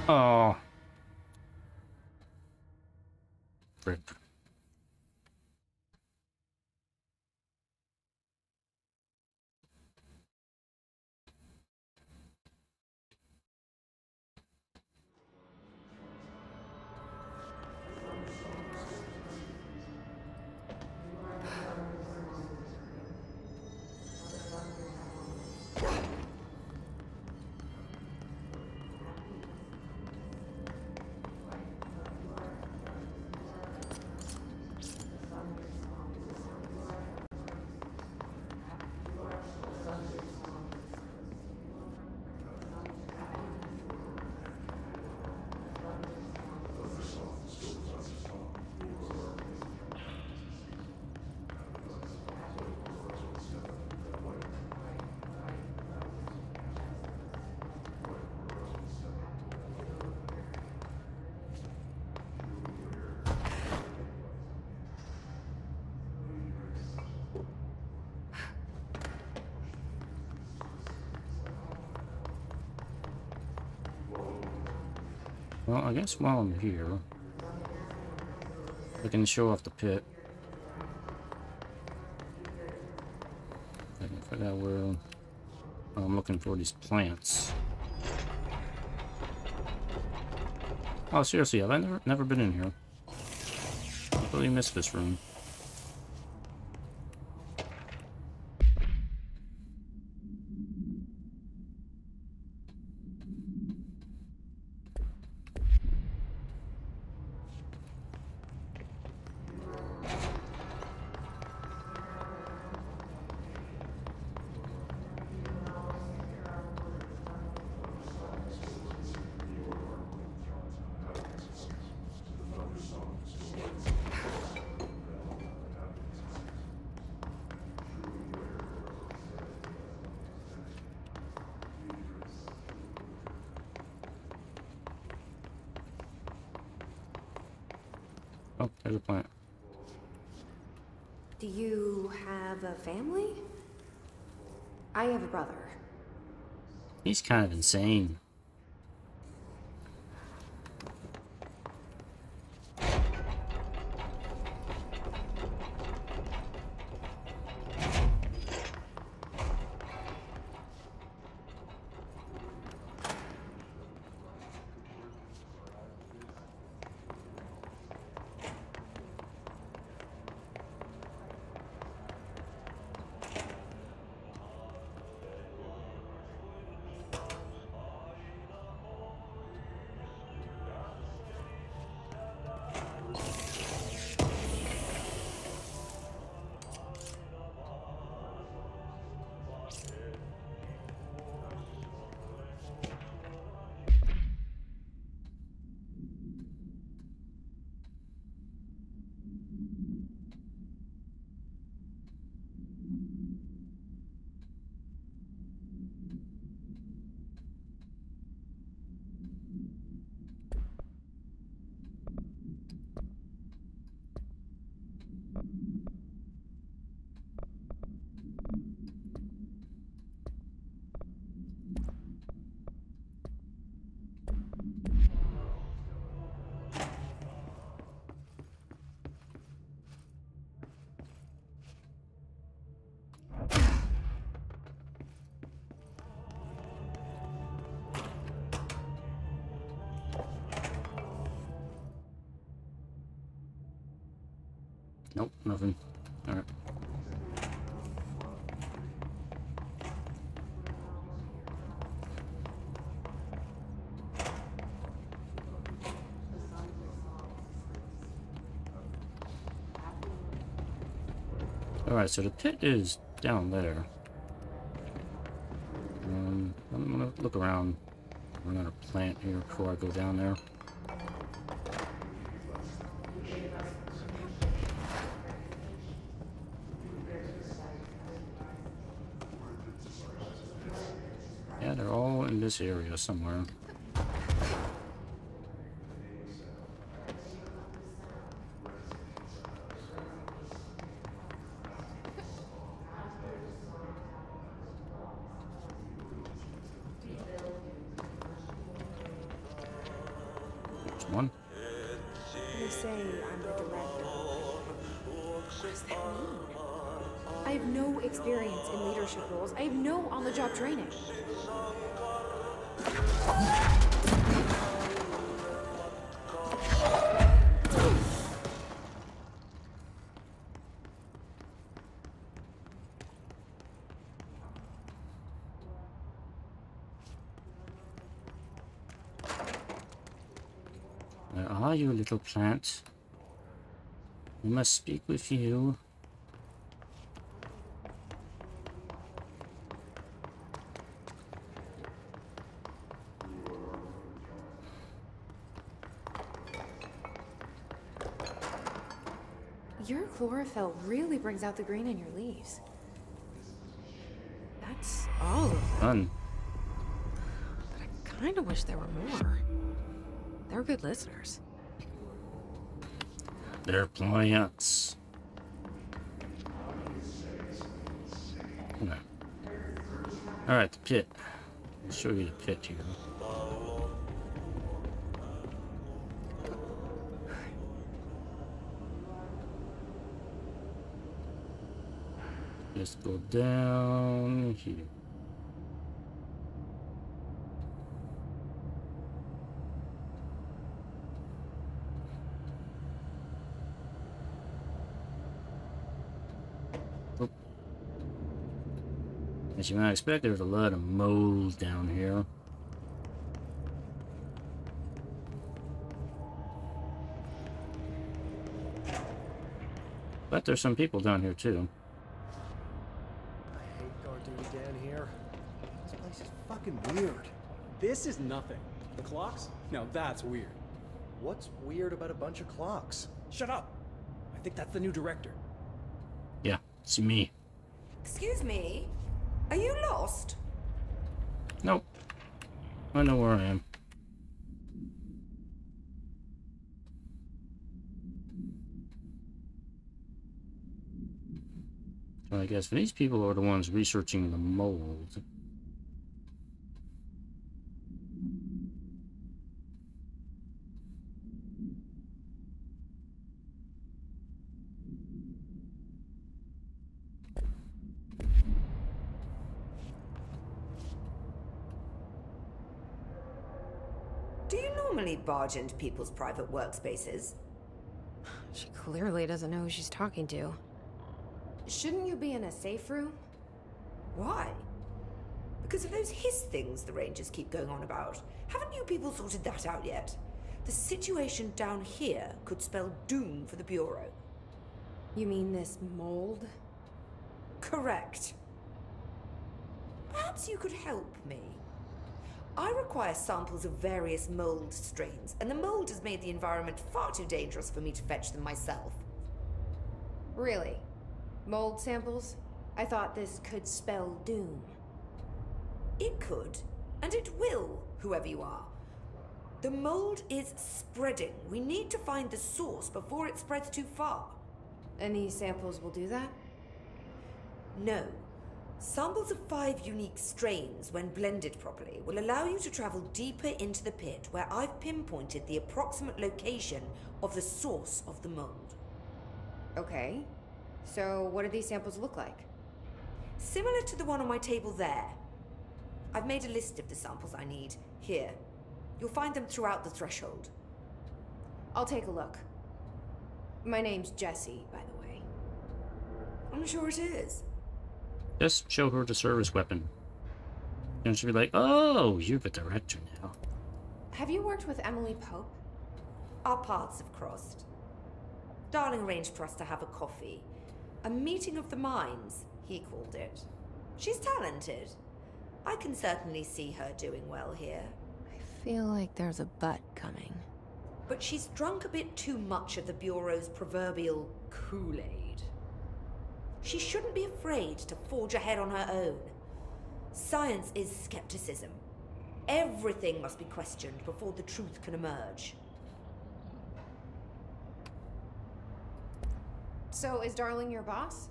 Speaker 1: Oh. Rip. Well, I guess while I'm here, I can show off the pit. I can figure out where I'm looking for these plants. Oh, seriously, have I never been in here? I completely missed this room. Oh, there's a plant.
Speaker 4: Do you have a family? I have a brother.
Speaker 1: He's kind of insane. Nope, nothing. Alright. Alright, so the pit is down there. I'm gonna look around. I'm gonna plant here before I go down there. Yeah, they're all in this area somewhere. There's one.
Speaker 4: They say I'm the director. What does that mean?
Speaker 10: I have no experience in leadership roles. I have no on-the-job training.
Speaker 1: Where are you, little plant? We must speak with you.
Speaker 10: Your chlorophyll really brings out the green in your leaves.
Speaker 4: That's all of them.
Speaker 1: Done.
Speaker 4: But I kind of wish there were more. They're good listeners.
Speaker 1: They're plants. Okay. Alright, the pit. I'll show you the pit here. Let's go down here. Oh. As you might expect, there's a lot of moles down here. But there's some people down here too.
Speaker 11: I hate guard duty down here. This place is fucking weird.
Speaker 12: This is nothing. The clocks? Now that's weird.
Speaker 11: What's weird about a bunch of clocks?
Speaker 12: Shut up! I think that's the new director.
Speaker 1: Yeah, it's me.
Speaker 13: Excuse me? Are you lost?
Speaker 1: Nope. I know where I am. So I guess these people are the ones researching the mold.
Speaker 13: Do you normally barge into people's private workspaces?
Speaker 4: She clearly doesn't know who she's talking to.
Speaker 2: Shouldn't you be in a safe room?
Speaker 13: Why? Because of those hiss things the Rangers keep going on about. Haven't you people sorted that out yet? The situation down here could spell doom for the Bureau.
Speaker 2: You mean this mold?
Speaker 13: Correct. Perhaps you could help me. I require samples of various mold strains, and the mold has made the environment far too dangerous for me to fetch them myself.
Speaker 2: Really? Mold samples? I thought this could spell doom.
Speaker 13: It could, and it will, whoever you are. The mold is spreading. We need to find the source before it spreads too far.
Speaker 2: And these samples will do that?
Speaker 13: No. Samples of 5 unique strains, when blended properly, will allow you to travel deeper into the pit, where I've pinpointed the approximate location of the source of the mold.
Speaker 2: Okay. So what do these samples look like?
Speaker 13: Similar to the one on my table there. I've made a list of the samples I need. Here. You'll find them throughout the threshold.
Speaker 2: I'll take a look. My name's Jessie, by the way.
Speaker 13: I'm sure it is.
Speaker 1: Just show her the service weapon. And she'll be like, oh, you're the director now.
Speaker 2: Have you worked with Emily Pope?
Speaker 13: Our paths have crossed. Darling arranged for us to have a coffee. A meeting of the minds, he called it. She's talented. I can certainly see her doing well here.
Speaker 4: I feel like there's a but coming.
Speaker 13: But she's drunk a bit too much of the Bureau's proverbial Kool-Aid. She shouldn't be afraid to forge ahead on her own. Science is skepticism. Everything must be questioned before the truth can emerge.
Speaker 2: So is Darling your boss?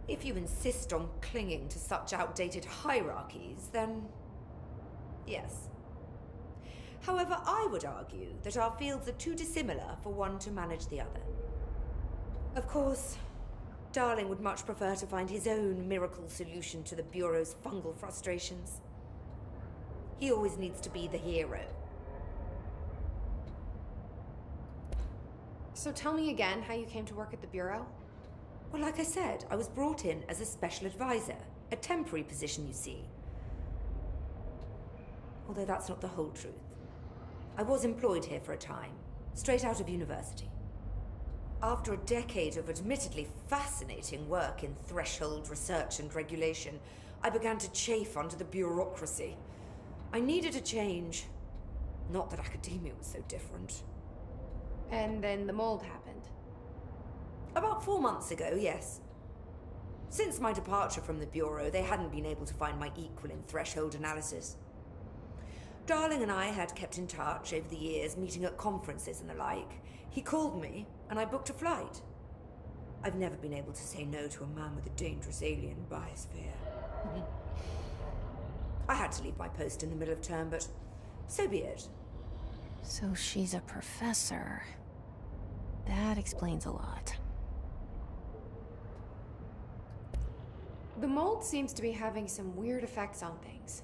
Speaker 13: If you insist on clinging to such outdated hierarchies, then yes. However, I would argue that our fields are too dissimilar for one to manage the other. Of course, Darling would much prefer to find his own miracle solution to the Bureau's fungal frustrations. He always needs to be the hero.
Speaker 2: So tell me again how you came to work at the Bureau?
Speaker 13: Well, like I said, I was brought in as a special advisor. A temporary position, you see. Although that's not the whole truth. I was employed here for a time, straight out of university. After a decade of admittedly fascinating work in threshold research and regulation, I began to chafe under the bureaucracy. I needed a change. Not that academia was so different.
Speaker 2: And then the mold happened.
Speaker 13: About 4 months ago, yes. Since my departure from the Bureau, they hadn't been able to find my equal in threshold analysis. Darling and I had kept in touch over the years, meeting at conferences and the like. He called me, and I booked a flight. I've never been able to say no to a man with a dangerous alien biosphere. I had to leave my post in the middle of term, but so be it.
Speaker 4: So she's a professor. That explains a lot. The mold seems to be having some weird effects on things.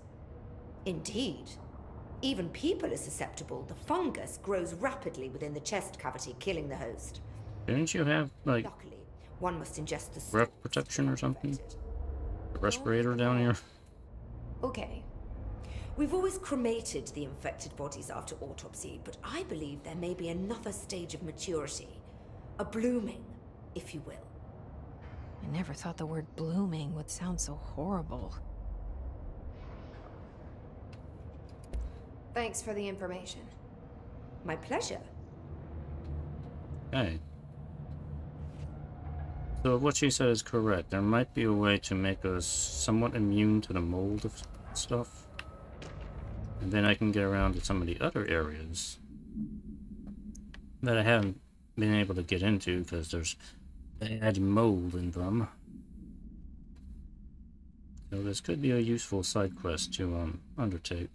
Speaker 13: Indeed. Even people are susceptible. The fungus grows rapidly within the chest cavity, killing the host.
Speaker 1: Didn't you have, like,
Speaker 13: Luckily, one must ingest the
Speaker 1: breath protection or something?
Speaker 13: infected.
Speaker 1: A respirator down here?
Speaker 13: Okay. We've always cremated the infected bodies after autopsy, but I believe there may be another stage of maturity. A blooming, if you will.
Speaker 4: I never thought the word blooming would sound so horrible. Thanks for the information.
Speaker 13: My pleasure.
Speaker 1: Hey. So what she said is correct. There might be a way to make us somewhat immune to the mold of stuff. And then I can get around to some of the other areas that I haven't been able to get into because there's bad mold in them. So this could be a useful side quest to undertake.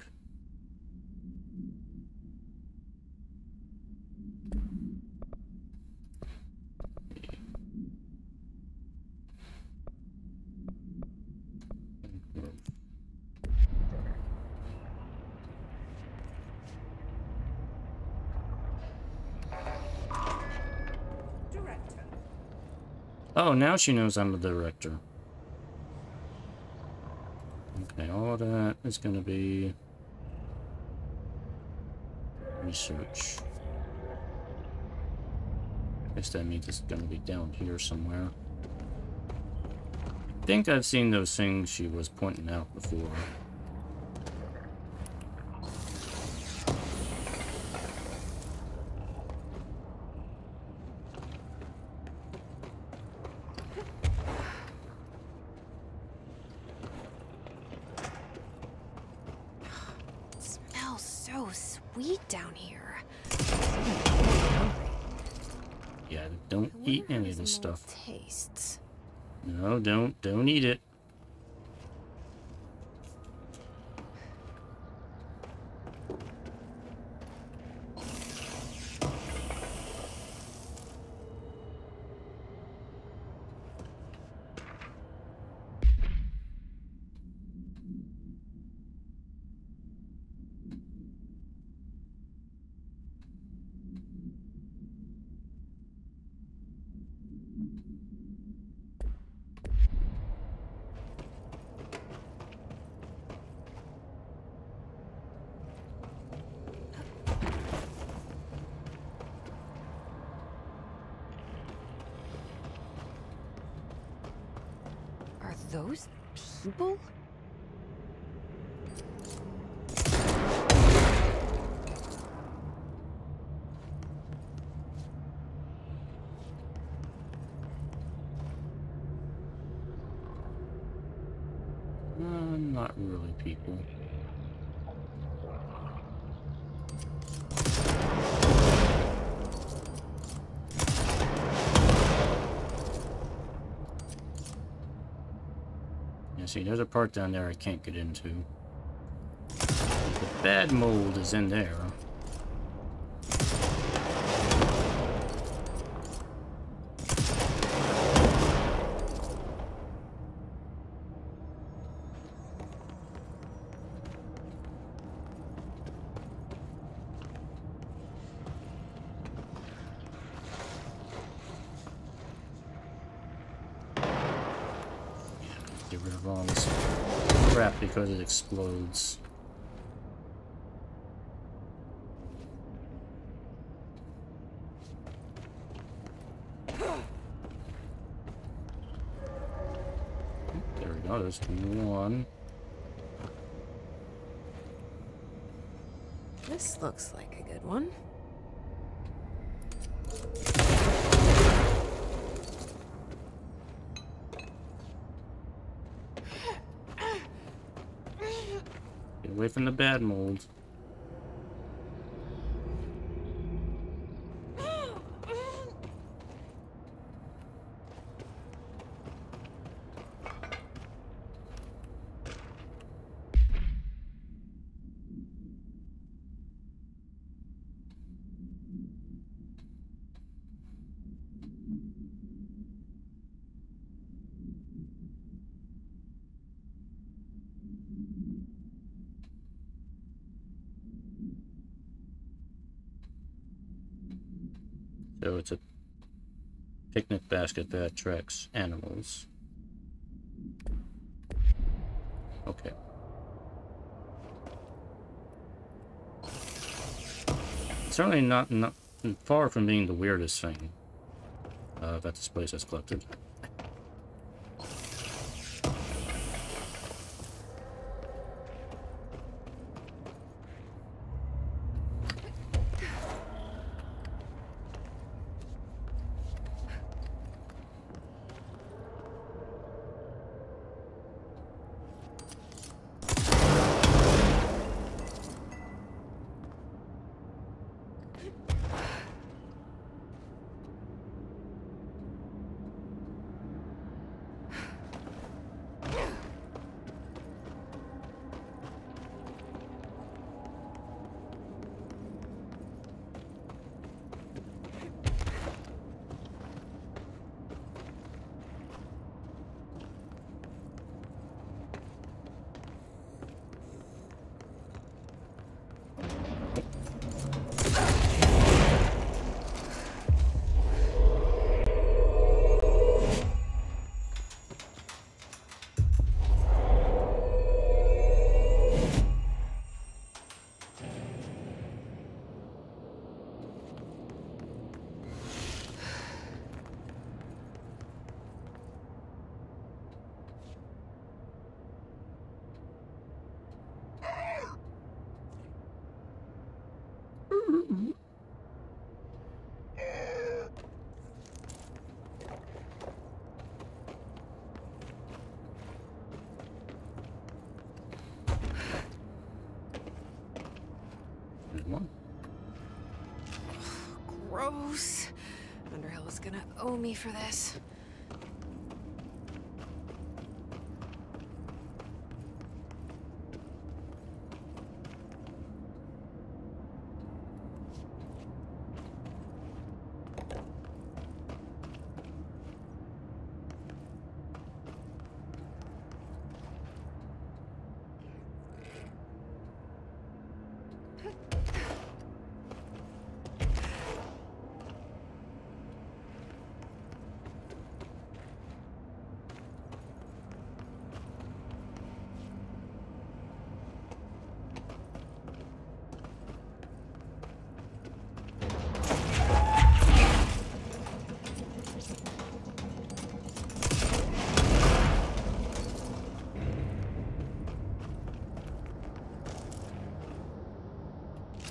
Speaker 1: Oh, now she knows I'm the director. Okay, all that is going to be research. I guess that means it's going to be down here somewhere. I think I've seen those things she was pointing out before.
Speaker 4: Sweet down here.
Speaker 1: Yeah, don't eat any of this stuff.
Speaker 4: Tastes.
Speaker 1: No, don't eat it.
Speaker 4: Are those people?
Speaker 1: Not really people. Yeah, see, there's a part down there I can't get into. The bad mold is in there. Get rid of all this crap because it explodes. There we go, there's one.
Speaker 4: This looks like a good one.
Speaker 1: Get away from the bad mold. So it's a picnic basket that attracts animals. Okay. Certainly not far from being the weirdest thing that this place has collected.
Speaker 4: Gross. Underhill is gonna owe me for this.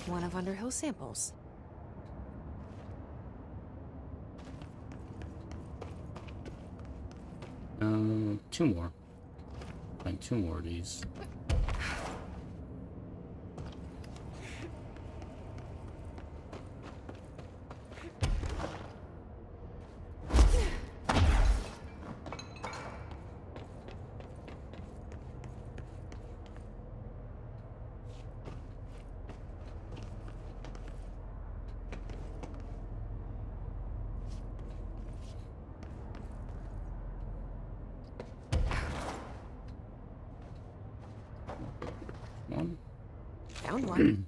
Speaker 4: One of Underhill's samples.
Speaker 1: Two more. Like 2 more of these.
Speaker 4: Found one.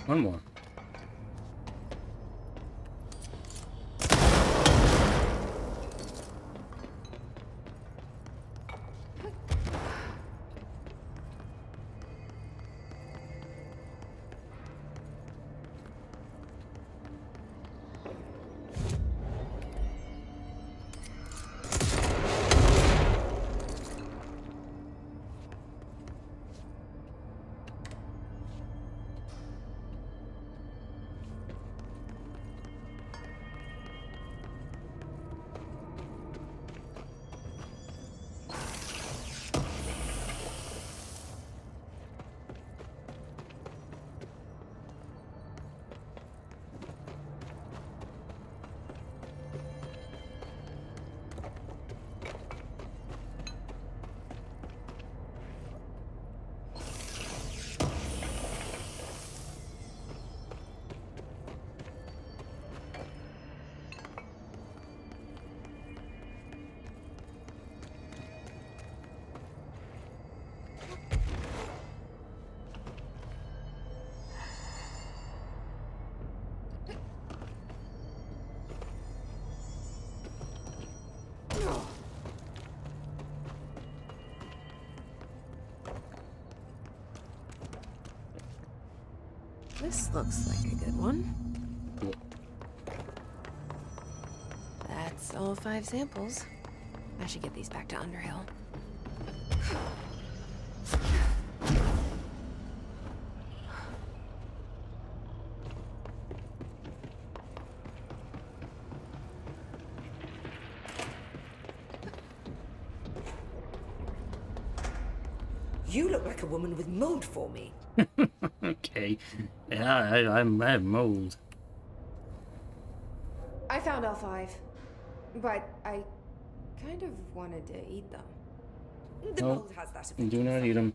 Speaker 1: One more.
Speaker 4: This looks like a good one.
Speaker 1: Cool.
Speaker 4: That's all 5 samples. I should get these back to Underhill.
Speaker 13: You look like a woman with mold for me.
Speaker 1: Okay. Yeah, I have mold.
Speaker 4: I found all 5, but I kind of wanted to eat them.
Speaker 13: The mold has that effect.
Speaker 1: Do not eat them.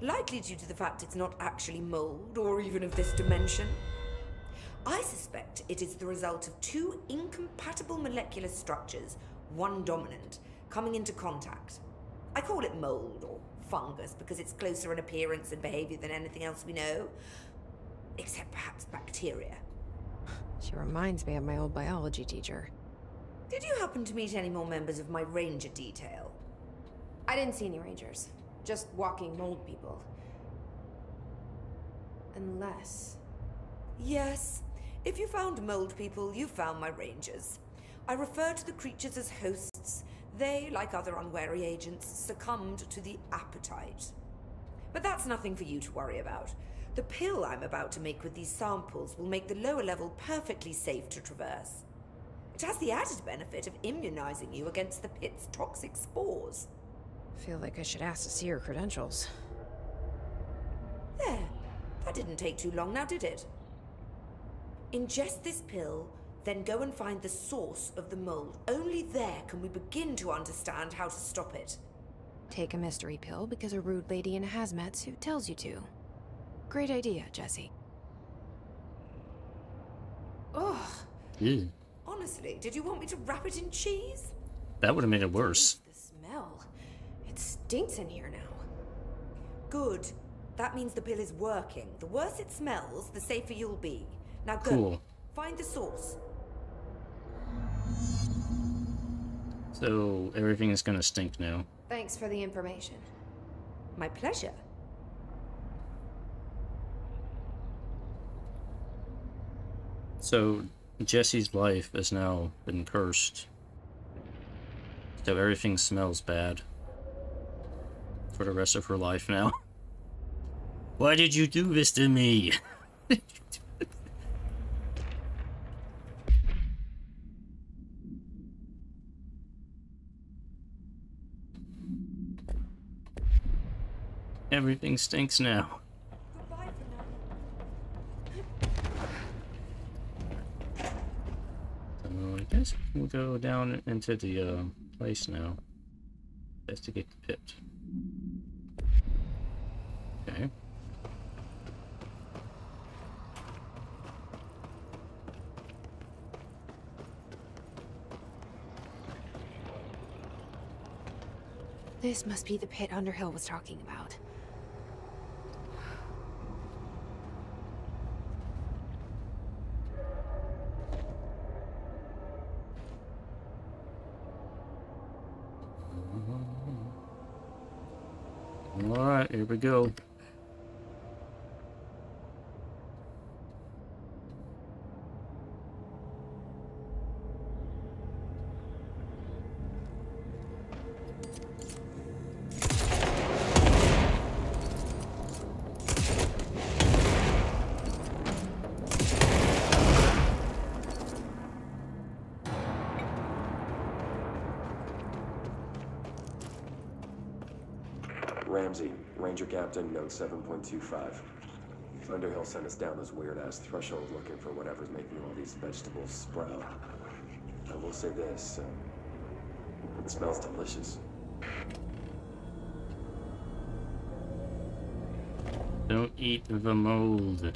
Speaker 13: Likely due to the fact it's not actually mold, or even of this dimension. I suspect it is the result of 2 incompatible molecular structures, one dominant, coming into contact. I call it mold, or fungus, because it's closer in appearance and behavior than anything else we know. Except perhaps bacteria.
Speaker 4: She reminds me of my old biology teacher.
Speaker 13: Did you happen to meet any more members of my ranger detail?
Speaker 4: I didn't see any rangers. Just walking mold people. Unless...
Speaker 13: Yes. If you found mold people, you found my rangers. I refer to the creatures as hosts. They, like other unwary agents, succumbed to the appetite. But that's nothing for you to worry about. The pill I'm about to make with these samples will make the lower level perfectly safe to traverse. It has the added benefit of immunizing you against the pit's toxic spores.
Speaker 4: Feel like I should ask to see her credentials.
Speaker 13: There. That didn't take too long now, did it? Ingest this pill, then go and find the source of the mold. Only there can we begin to understand how to stop it.
Speaker 4: Take a mystery pill because a rude lady in a hazmat suit tells you to. Great idea, Jesse.
Speaker 13: Ugh.
Speaker 1: Ew.
Speaker 13: Honestly, did you want me to wrap it in cheese?
Speaker 1: That would have made it worse.
Speaker 4: The smell. It stinks in here now.
Speaker 13: Good. That means the pill is working. The worse it smells, the safer you'll be. Now go.
Speaker 1: Cool.
Speaker 13: Find the source.
Speaker 1: So everything is gonna stink now.
Speaker 4: Thanks for the information.
Speaker 13: My pleasure.
Speaker 1: So Jessie's life has now been cursed. So everything smells bad for the rest of her life now. Why did you do this to me? Everything stinks now. So I guess we'll go down into the place now. Investigate the pit. Okay.
Speaker 4: This must be the pit Underhill was talking about.
Speaker 1: Alright, here we go.
Speaker 6: Ramsey, Ranger Captain, note 7.25. Underhill sent us down this weird-ass threshold looking for whatever's making all these vegetables sprout. I will say this, it smells delicious.
Speaker 1: Don't eat the mold.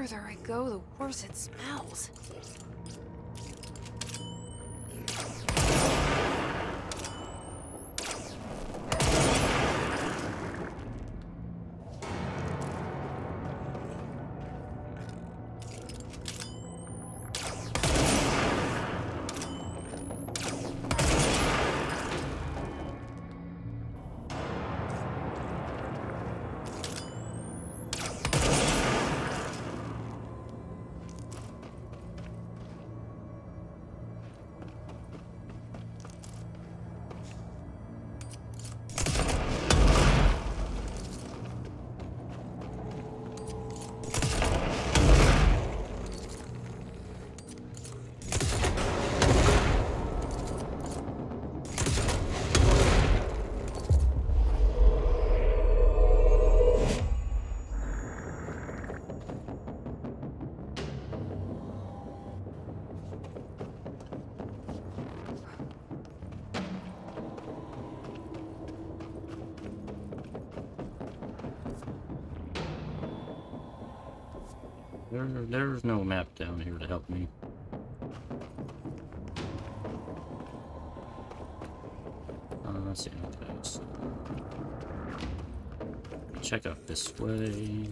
Speaker 4: further I go, the worse it smells.
Speaker 1: There's no map down here to help me. Let's see how it goes. Check out this way.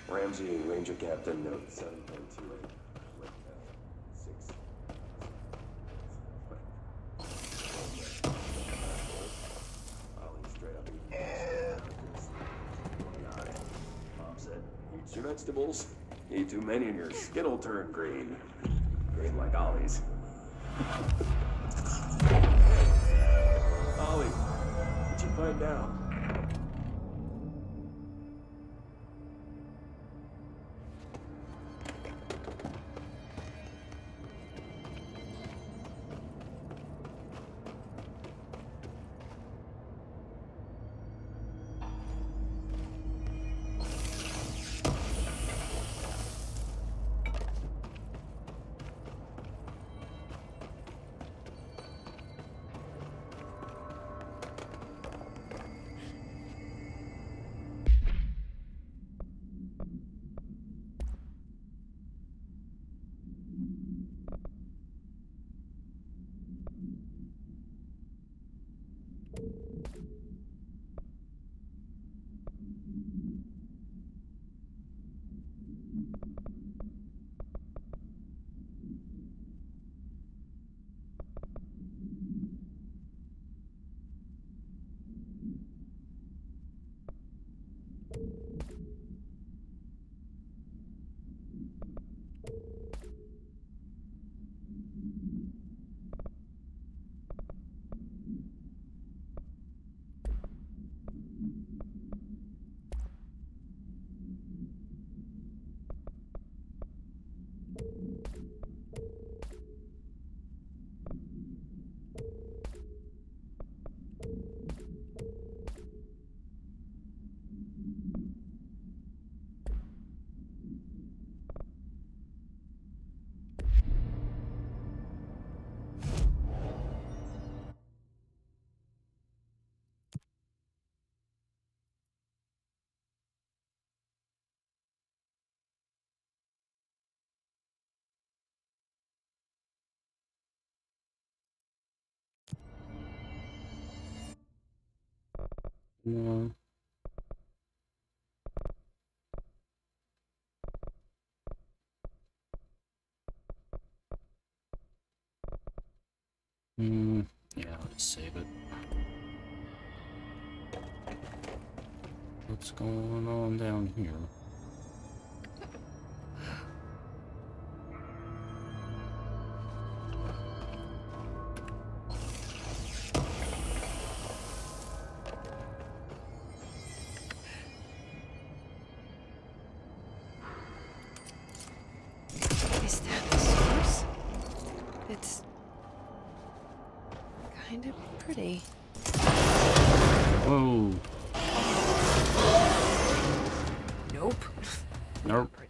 Speaker 6: Ramsey, Ranger Captain, note 7.28. Eat your vegetables. Eat too many and your skin will turn green. Green like Ollie's. Ollie, what'd you find out?
Speaker 1: No. Save it. What's going on down here?
Speaker 4: Is that the source? It's kind of pretty.
Speaker 1: Whoa.
Speaker 4: Nope.
Speaker 1: Nope.
Speaker 4: Pretty.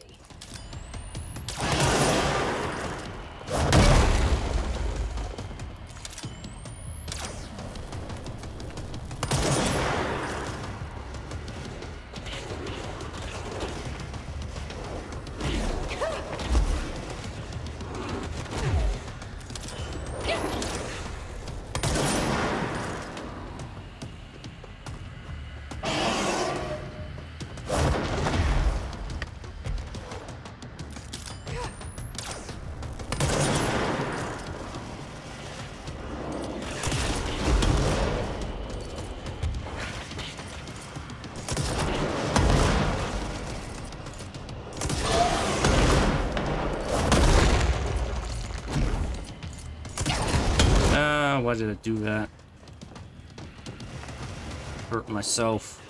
Speaker 1: Why did I do that? Hurt myself.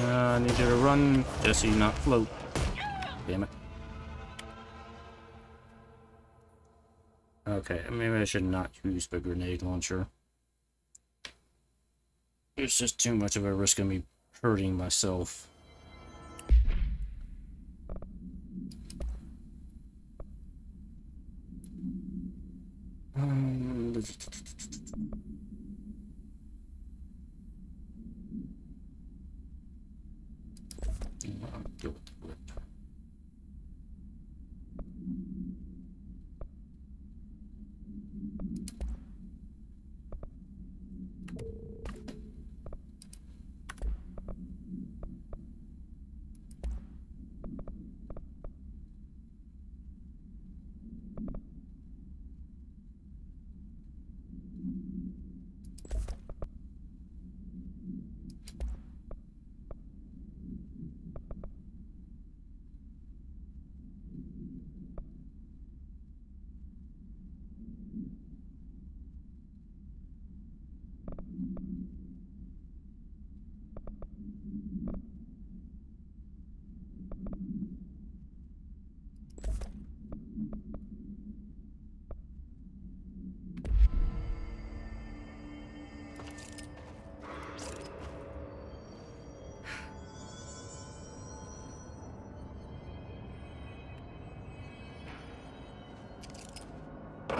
Speaker 1: I need you to run, just so you not float. Damn it. Okay, maybe I should not use the grenade launcher. It's just too much of a risk of me hurting myself. Deal with the whip.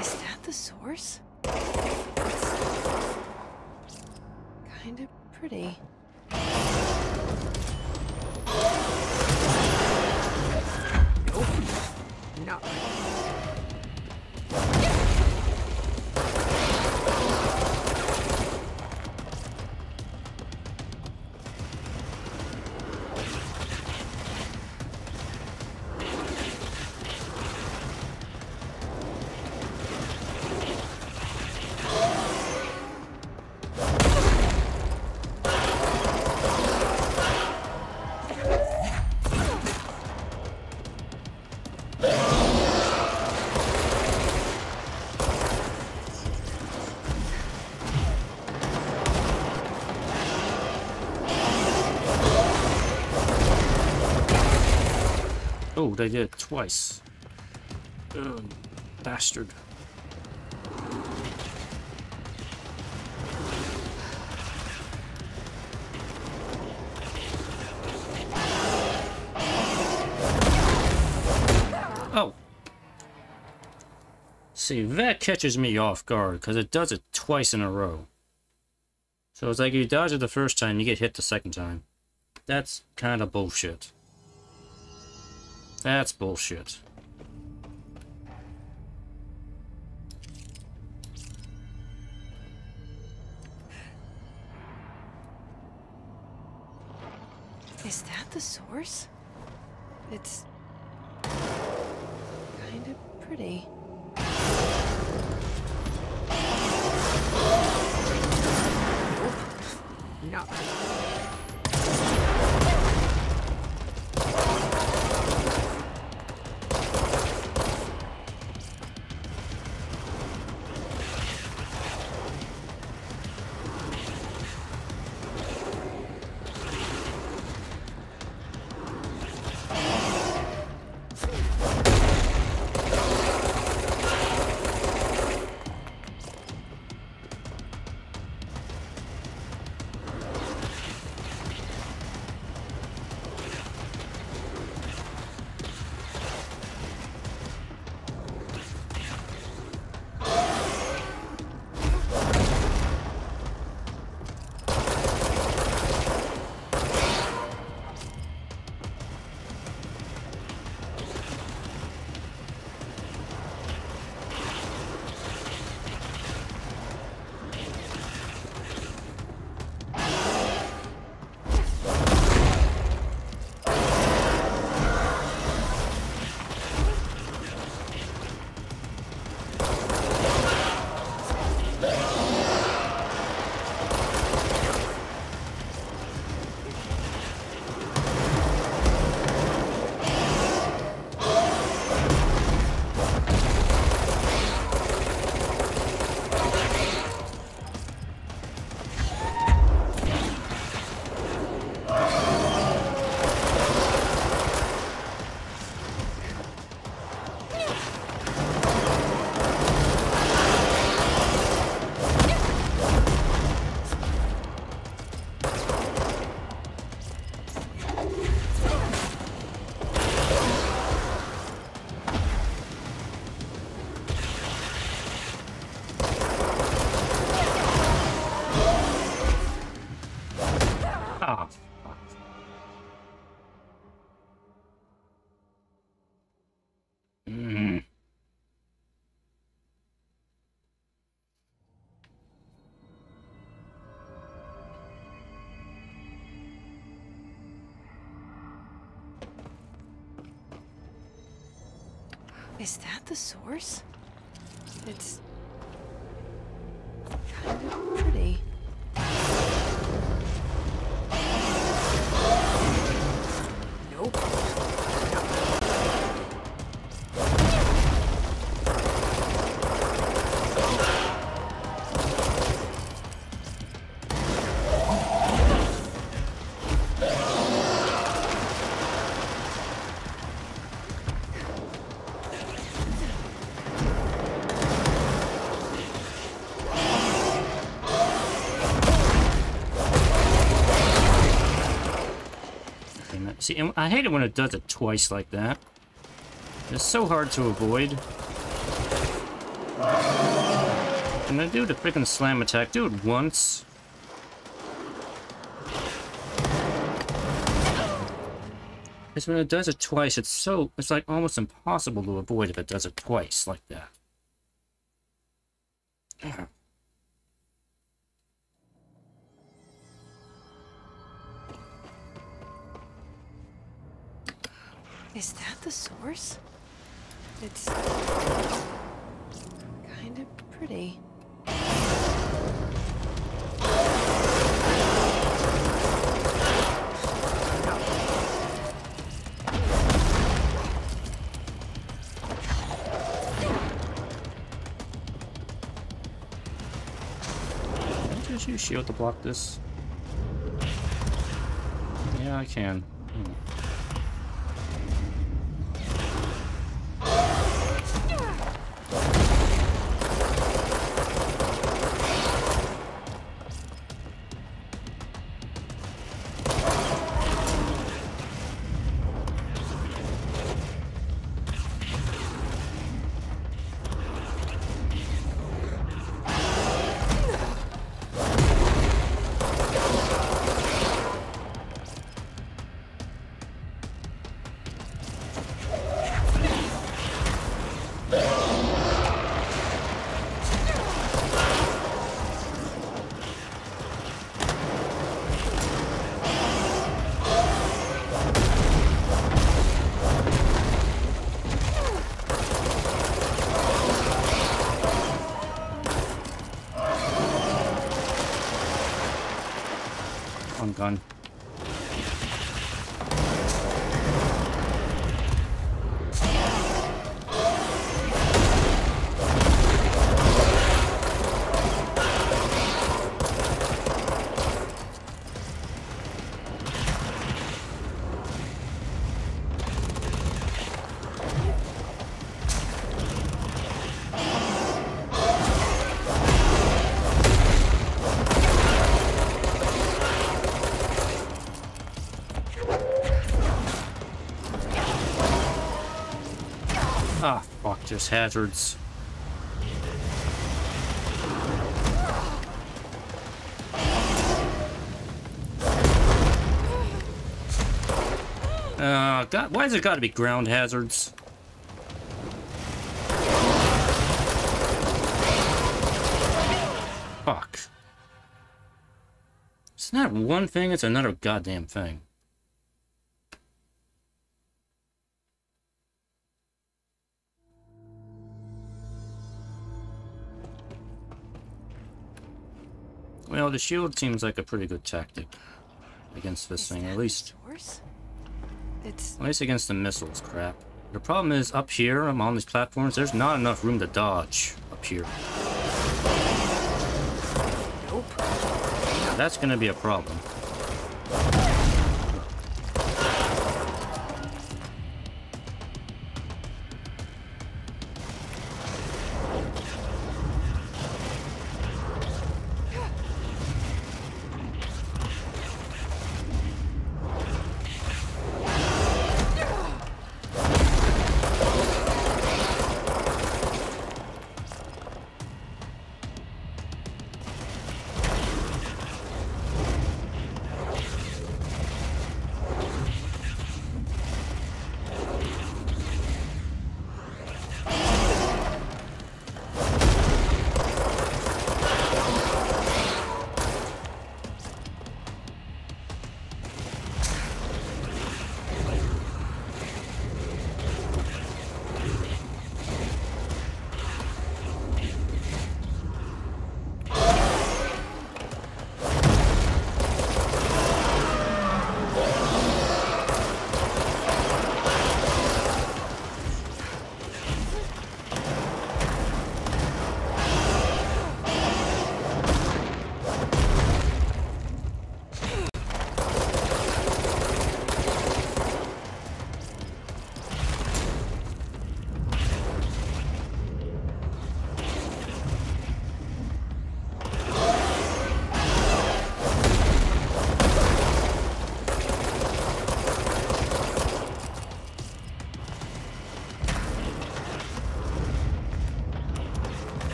Speaker 4: Is that the source? Kind of pretty.
Speaker 13: Nope. Not right.
Speaker 1: Oh, they did it twice. Ugh, bastard. Oh. See, that catches me off guard, because it does it twice in a row. So it's like you dodge it the first time, you get hit the second time. That's kind of bullshit. That's bullshit.
Speaker 4: Is that the source? It's kind of pretty. No. Is that the source? It's kind of pretty. Nope.
Speaker 1: See, and I hate it when it does it twice like that. It's so hard to avoid. Can I do the freaking slam attack? Do it once. Because when it does it twice, it's like almost impossible to avoid if it does it twice like that.
Speaker 4: Is that the source? It's kind of pretty.
Speaker 1: Can I just use shield to block this? Yeah, I can. One gun. Ah, fuck, there's hazards. God, why has it got to be ground hazards? Fuck. It's not one thing, it's another goddamn thing. Well, the shield seems like a pretty good tactic against this thing, at least. At least against the missiles crap. The problem is, up here, I'm on these platforms, there's not enough room to dodge up here. Nope. Now that's gonna be a problem.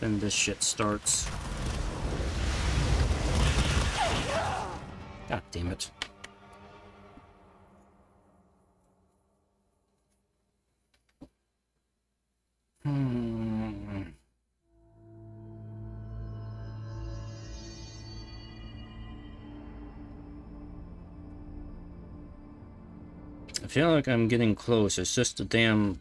Speaker 1: Then this shit starts. God damn it. I feel like I'm getting close. It's just a damn...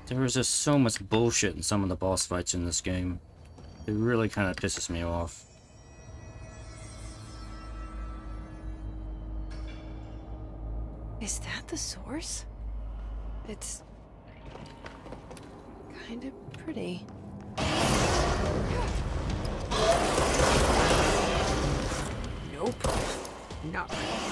Speaker 1: There was just so much bullshit in some of the boss fights in this game. It really kind of pisses me off.
Speaker 4: Is that the source? It's kind of pretty. Nope. Not right.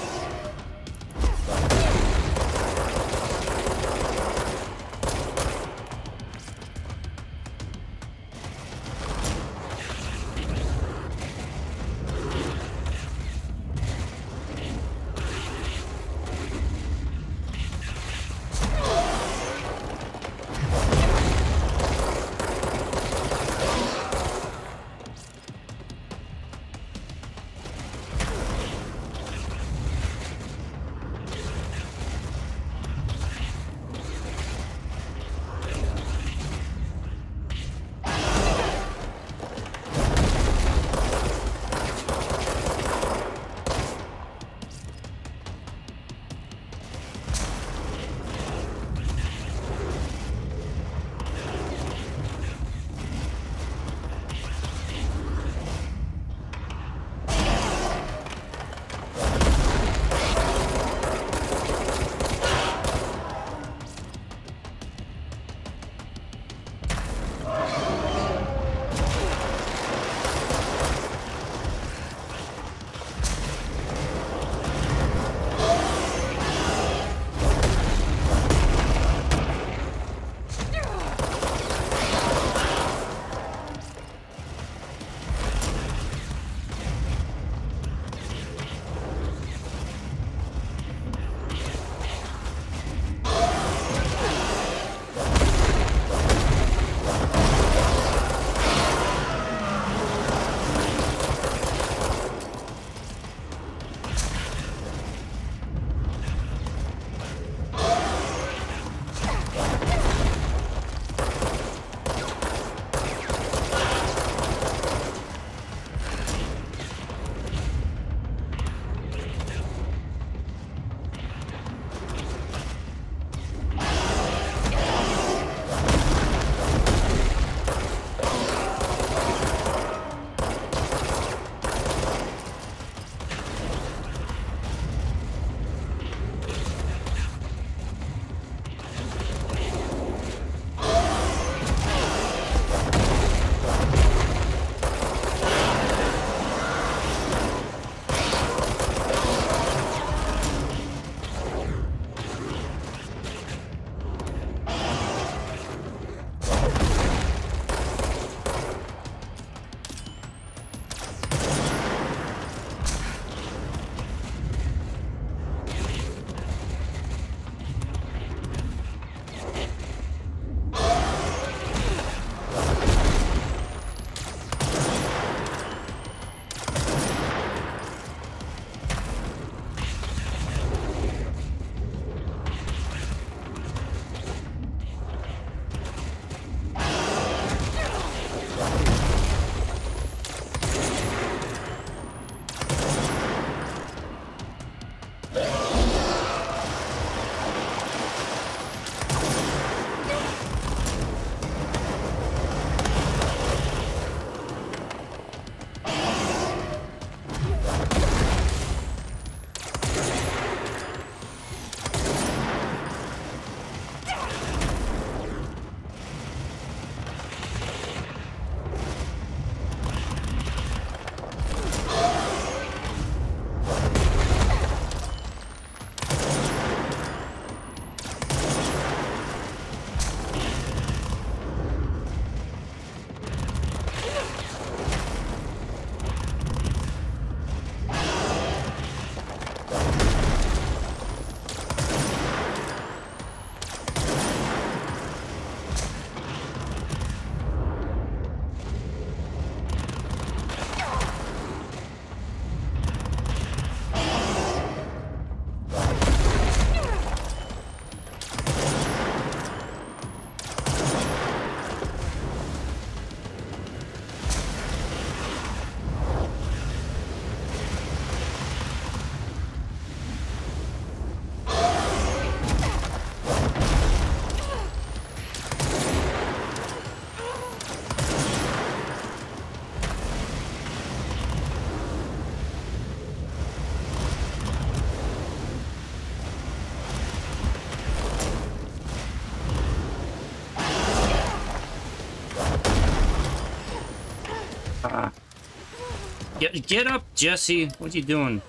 Speaker 1: Get up, Jesse! What are you doing?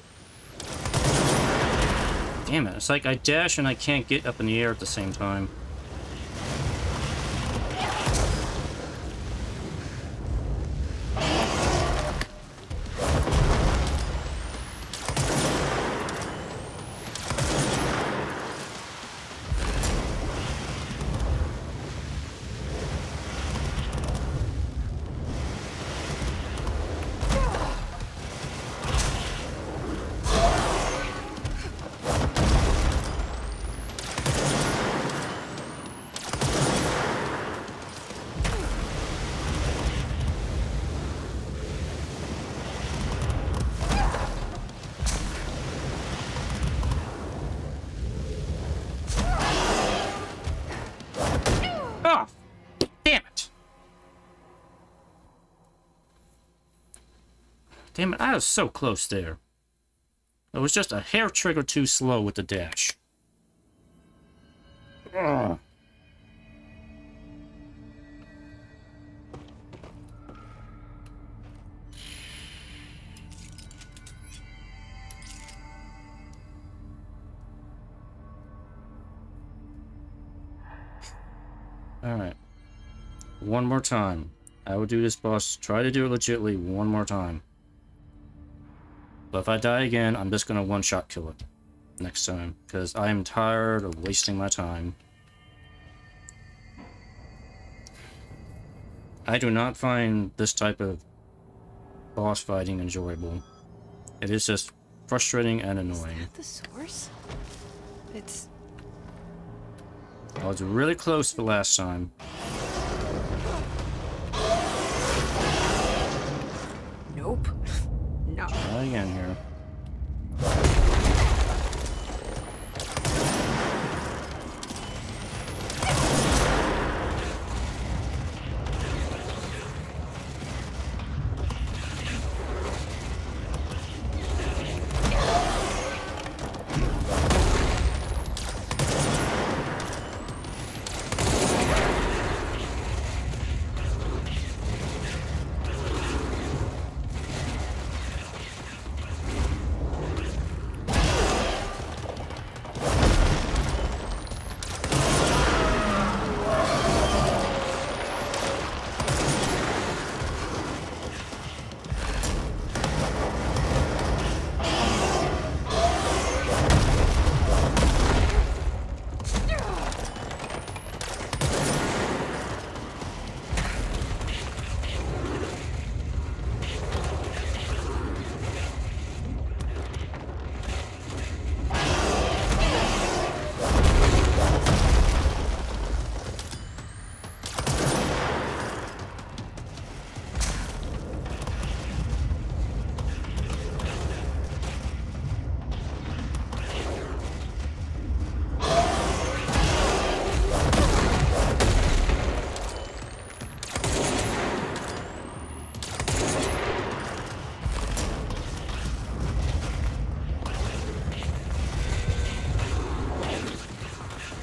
Speaker 1: Damn it, it's like I dash and I can't get up in the air at the same time. Damn it, I was so close there. It was just a hair trigger too slow with the dash. Ugh. Alright. One more time. I will do this boss. Try to do it legitly one more time. But if I die again, I'm just gonna one-shot kill it next time, because I am tired of wasting my time. I do not find this type of boss fighting enjoyable. It is just frustrating and annoying.
Speaker 4: Is that the source? It's...
Speaker 1: I was really close the last time.
Speaker 4: Nope. No.
Speaker 1: Try again here.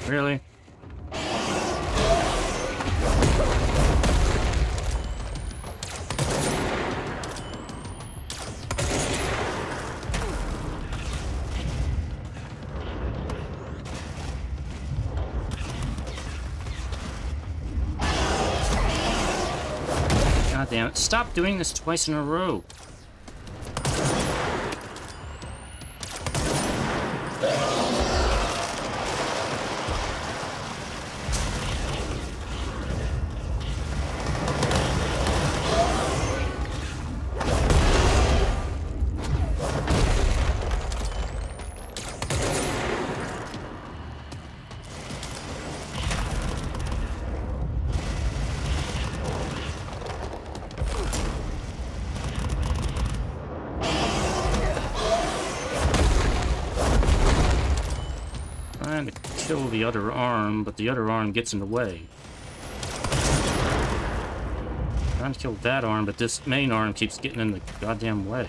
Speaker 1: Really? God damn it. Stop doing this twice in a row. Trying to kill the other arm, but the other arm gets in the way. Trying to kill that arm, but this main arm keeps getting in the goddamn way.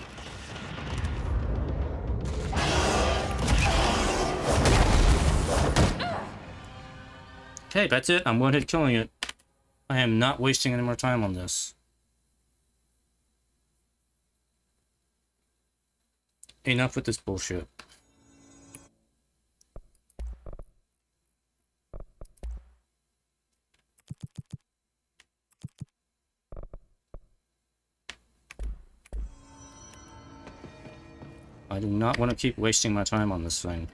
Speaker 1: Okay, that's it. I'm one-hit killing it. I am not wasting any more time on this. Enough with this bullshit. I do not want to keep wasting my time on this thing.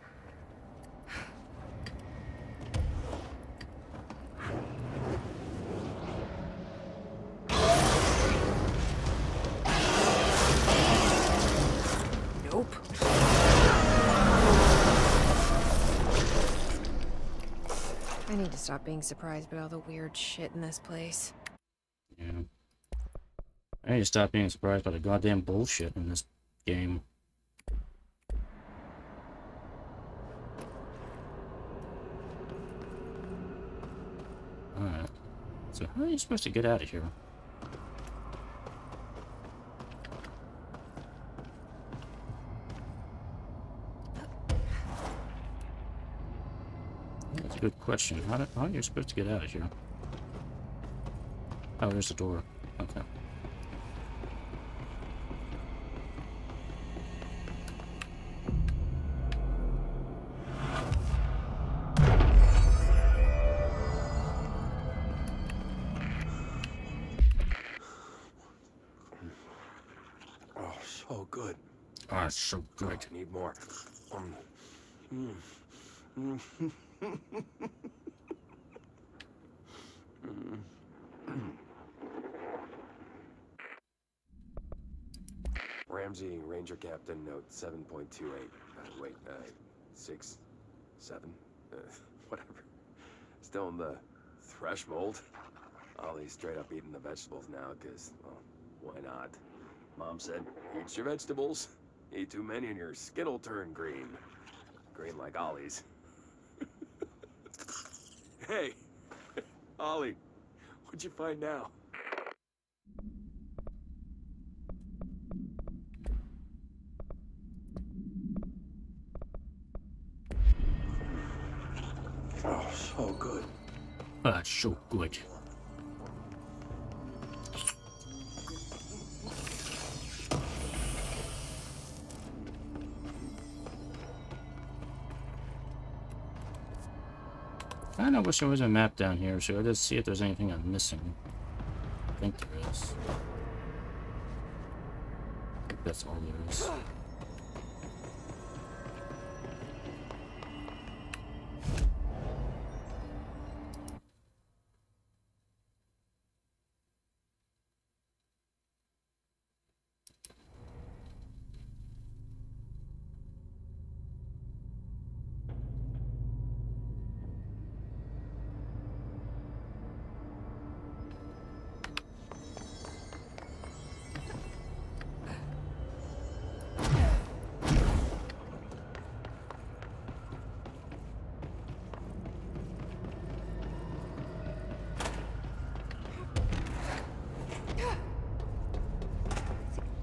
Speaker 4: Nope. I need to stop being surprised by all the weird shit in this place.
Speaker 1: Yeah. I need to stop being surprised by the goddamn bullshit in this game. Alright. So how are you supposed to get out of here? That's a good question. How are you supposed to get out of here? Oh, there's the door. Okay.
Speaker 5: Oh, so good.
Speaker 1: Oh, it's so good.
Speaker 5: Need more. Ramsey, Ranger Captain, note 7.28. Wait, 6, 7, whatever. Still in the thresh mold. Ollie's straight up eating the vegetables now, because, well, why not? Mom said, eat your vegetables. Eat too many and your skin will turn green. Green like Ollie's. Hey, Ollie, what'd you find now? Oh, so good.
Speaker 1: That's so good. I kinda wish there was a map down here, so I'll just see if there's anything I'm missing. I think there is. I think that's all there is.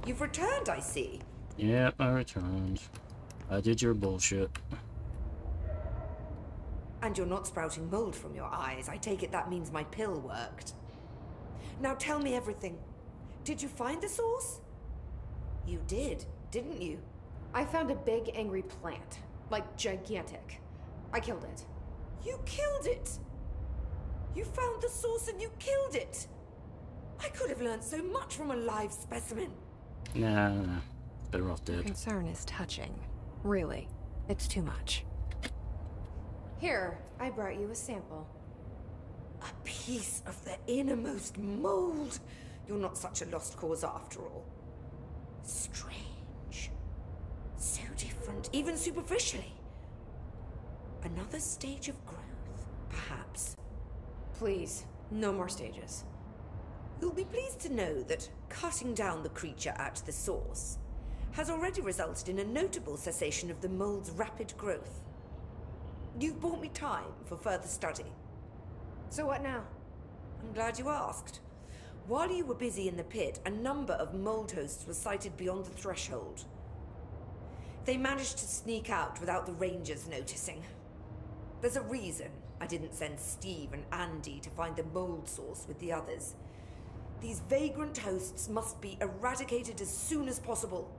Speaker 13: You've returned, I see.
Speaker 1: Yep, I returned. I did your bullshit.
Speaker 13: And you're not sprouting mold from your eyes. I take it that means my pill worked. Now tell me everything. Did you find the source? You did, didn't you?
Speaker 2: I found a big, angry plant. Like, gigantic. I killed it.
Speaker 13: You killed it! You found the source and you killed it! I could have learned so much from a live specimen.
Speaker 1: Nah. Better off
Speaker 4: Your
Speaker 1: dead.
Speaker 4: concern is touching. Really. It's too much.
Speaker 2: Here, I brought you a sample.
Speaker 13: A piece of the innermost mold. You're not such a lost cause after all. Strange. So different, even superficially. Another stage of growth, perhaps.
Speaker 2: Please, no more stages.
Speaker 13: You'll be pleased to know that cutting down the creature at the source has already resulted in a notable cessation of the mold's rapid growth. You've bought me time for further study.
Speaker 2: So what now?
Speaker 13: I'm glad you asked. While you were busy in the pit, a number of mold hosts were sighted beyond the threshold. They managed to sneak out without the Rangers noticing. There's a reason I didn't send Steve and Andy to find the mold source with the others. These vagrant hosts must be eradicated as soon as possible.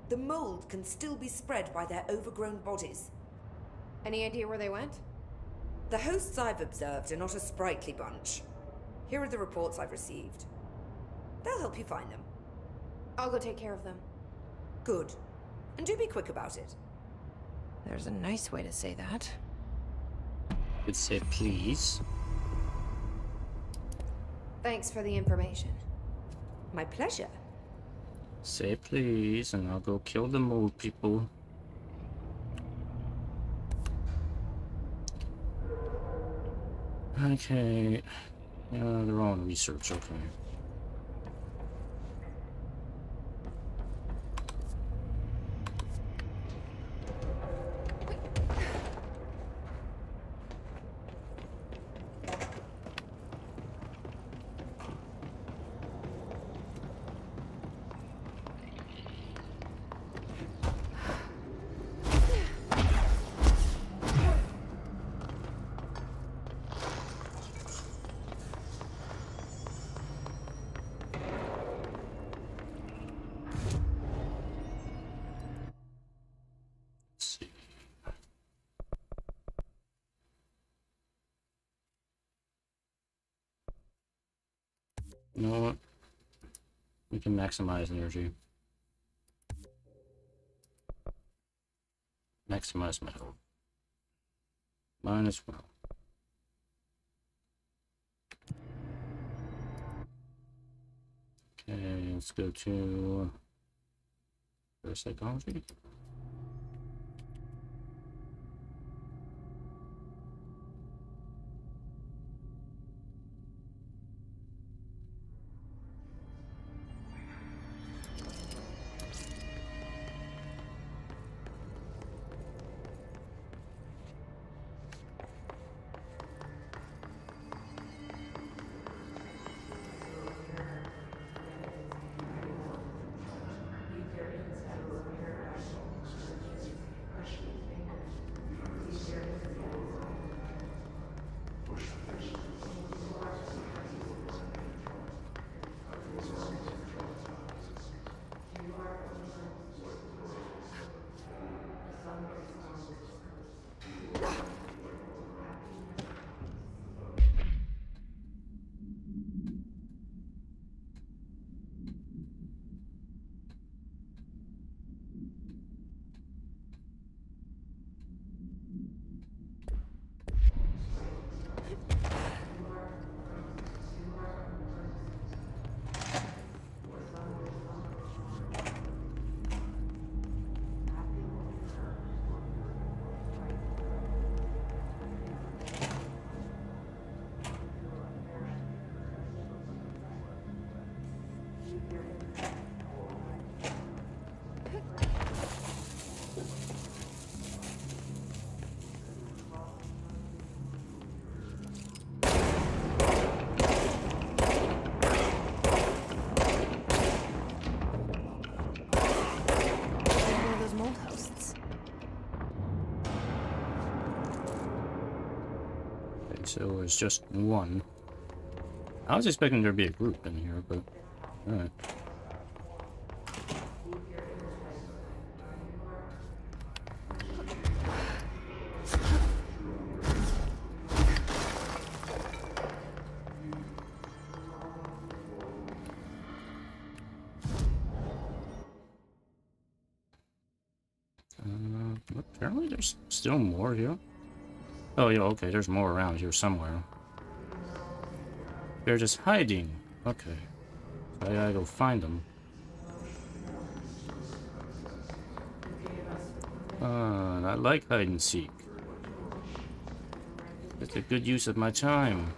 Speaker 13: The mold can still be spread by their overgrown bodies.
Speaker 2: Any idea where they went?
Speaker 13: The hosts I've observed are not a sprightly bunch. Here are the reports I've received. They'll help you find them.
Speaker 2: I'll go take care of them.
Speaker 13: Good. And do be quick about it.
Speaker 4: There's a nice way to say that.
Speaker 1: Could say please.
Speaker 2: Thanks for the information.
Speaker 13: My pleasure.
Speaker 1: Say please, and I'll go kill the mole people. Okay. They're all in research, okay. You know what? We can maximize energy. Maximize my health. Mine as well. Okay, let's go to psychology. So it's just one. I was expecting there to be a group in here, but alright. Apparently there's still more here. Oh yeah, okay, there's more around here somewhere. They're just hiding. Okay. So I gotta go find them. I like hide and seek. It's a good use of my time.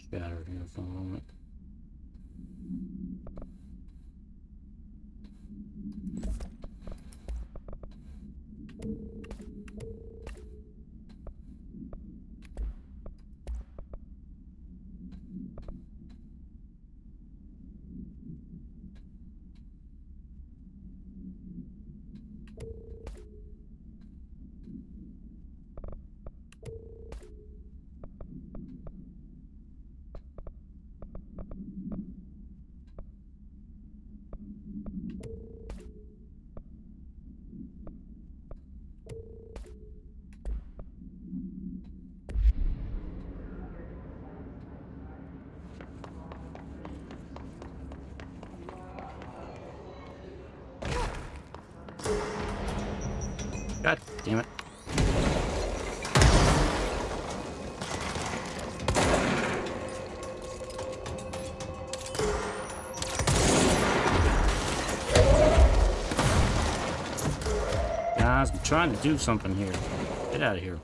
Speaker 1: scattered here for a moment. God damn it. Guys, I'm trying to do something here. Get out of here.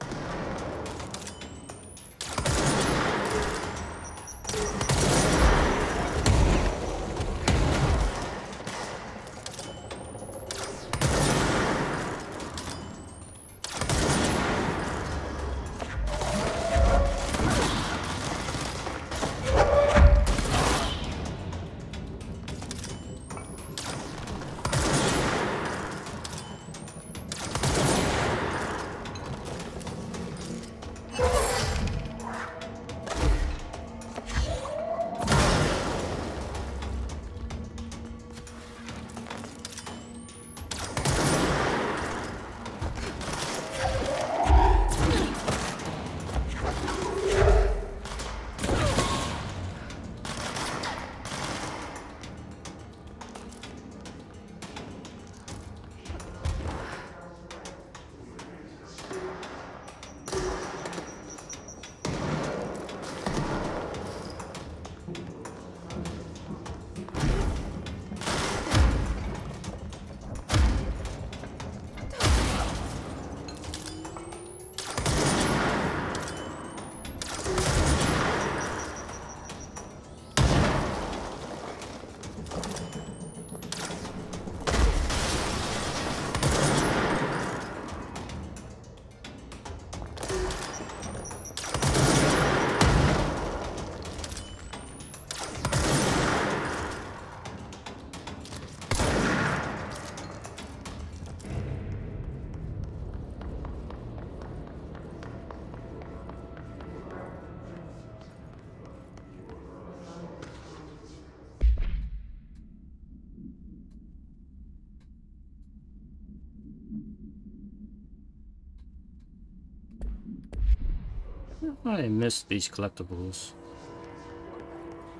Speaker 1: I missed these collectibles.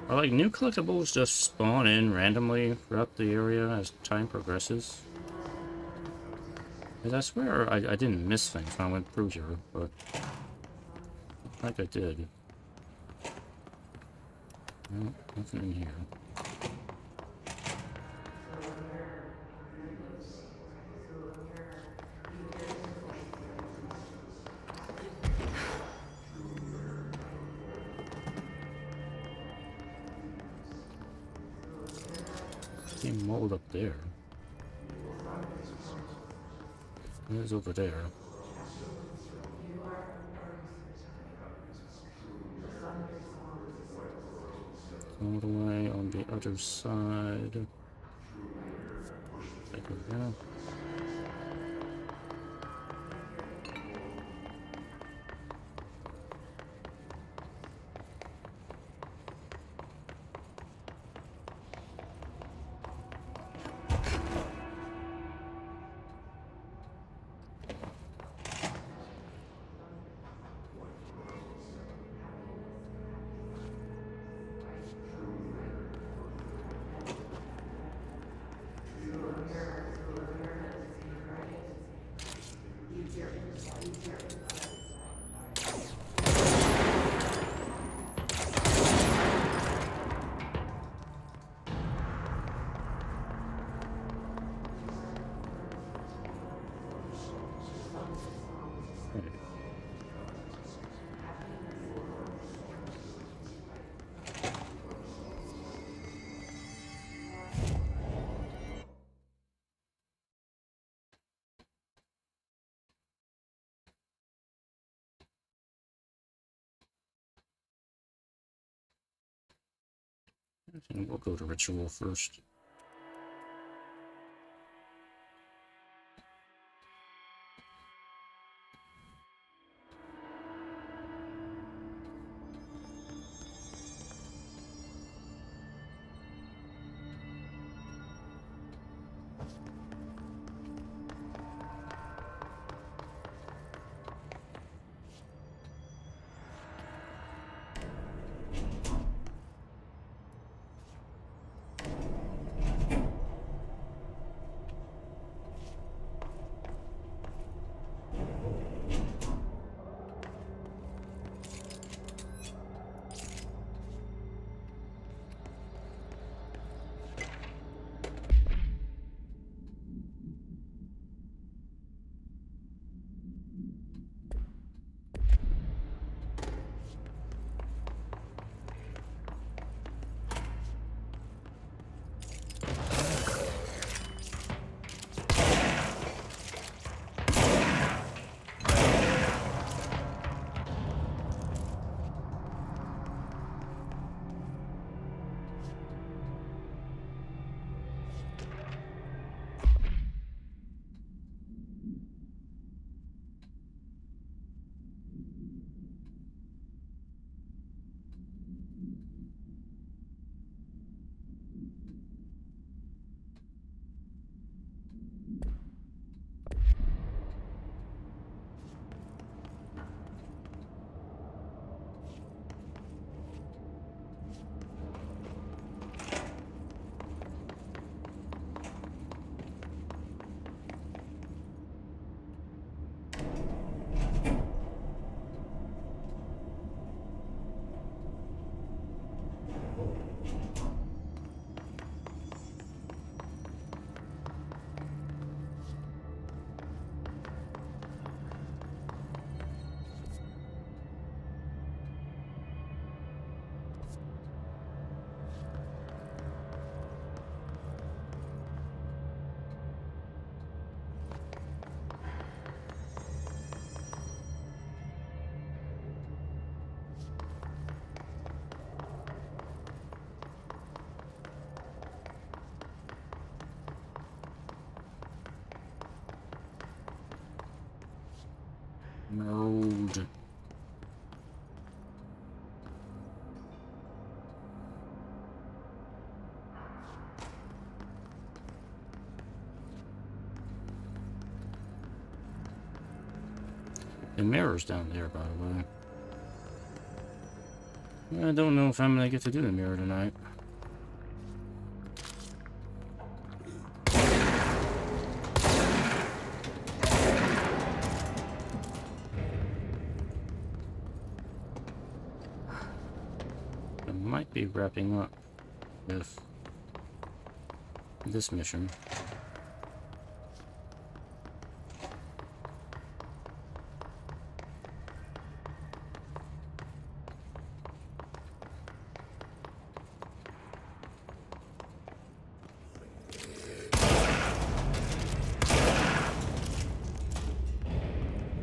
Speaker 1: Are like new collectibles just spawn in randomly throughout the area as time progresses? Because I swear I didn't miss things when I went through here, but I think I did. No, nothing in here. Mold up there. It is over there. All the way on the other side. Take it down. And we'll go to ritual first. Road. The mirror's down there, by the way. I don't know if I'm gonna get to do the mirror tonight. Be wrapping up with this mission.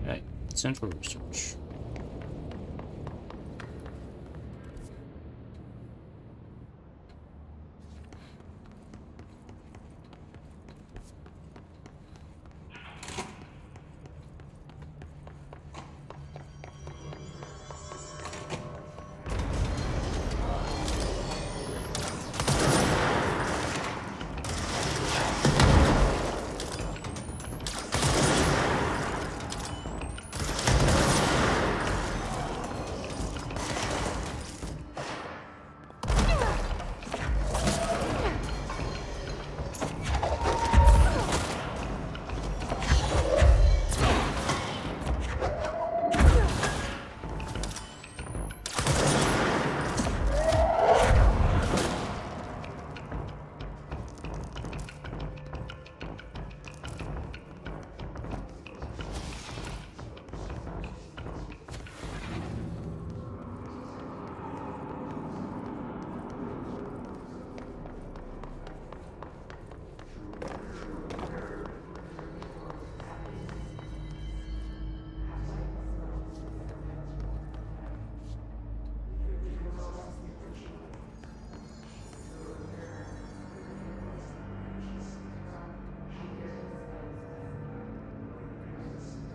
Speaker 1: Okay, central research.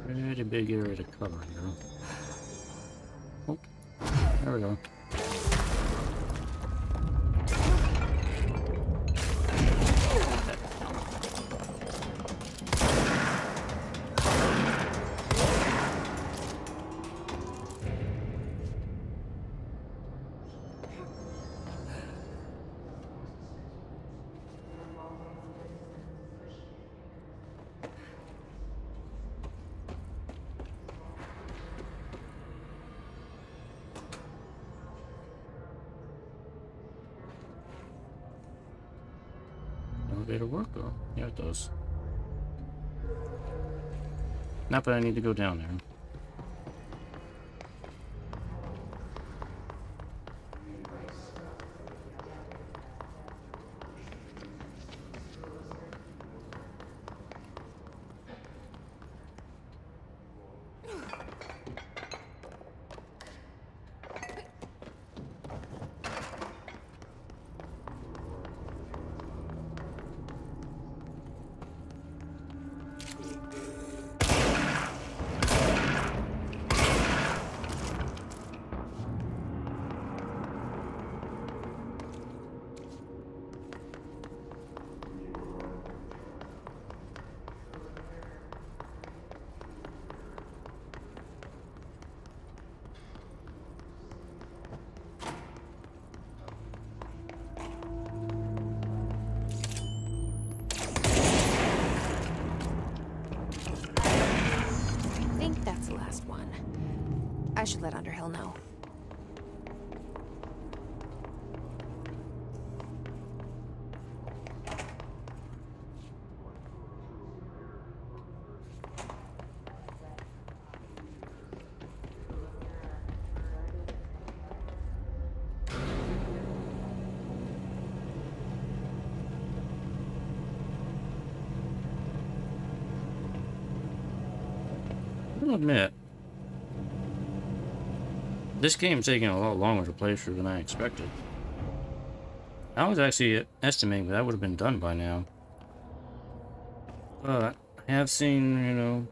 Speaker 1: Pretty big area to cover here. Oh, there we go. Elevator work? Oh, yeah, it does. Not that I need to go down there.
Speaker 4: I should let Underhill know.
Speaker 1: I'll admit, this game's taking a lot longer to play through than I expected. I was actually estimating that would have been done by now. But I have seen, you know,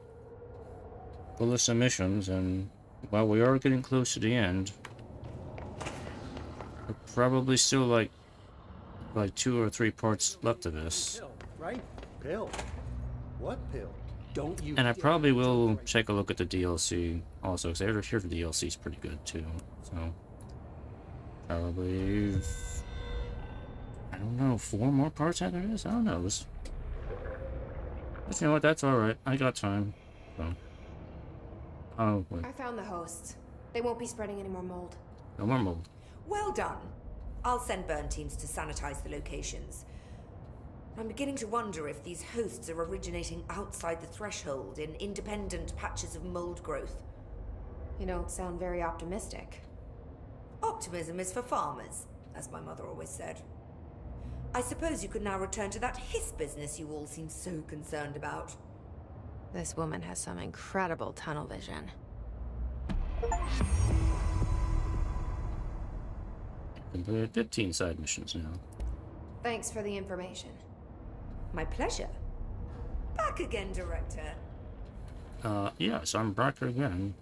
Speaker 1: the list of missions, and while we are getting close to the end, we're probably still like 2 or 3 parts left of this.
Speaker 11: Pill, right? Pill. What pill? Don't you?
Speaker 1: And I probably will take a look at the DLC also, because I hear the DLC is pretty good too. So probably, I don't know, 4 more parts after this. I don't know. But you know what? That's all right. I got time. So. Oh wait.
Speaker 2: I found the hosts. They won't be spreading any more mold.
Speaker 1: No more mold.
Speaker 13: Well done. I'll send burn teams to sanitize the locations. I'm beginning to wonder if these hosts are originating outside the threshold in independent patches of mold growth.
Speaker 2: You don't sound very optimistic.
Speaker 13: Optimism is for farmers, as my mother always said. I suppose you could now return to that hiss business you all seem so concerned about.
Speaker 4: This woman has some incredible tunnel vision.
Speaker 1: Completed 15 side missions now.
Speaker 2: Thanks for the information.
Speaker 13: My pleasure. Back again, Director.
Speaker 1: Yes, I'm back again.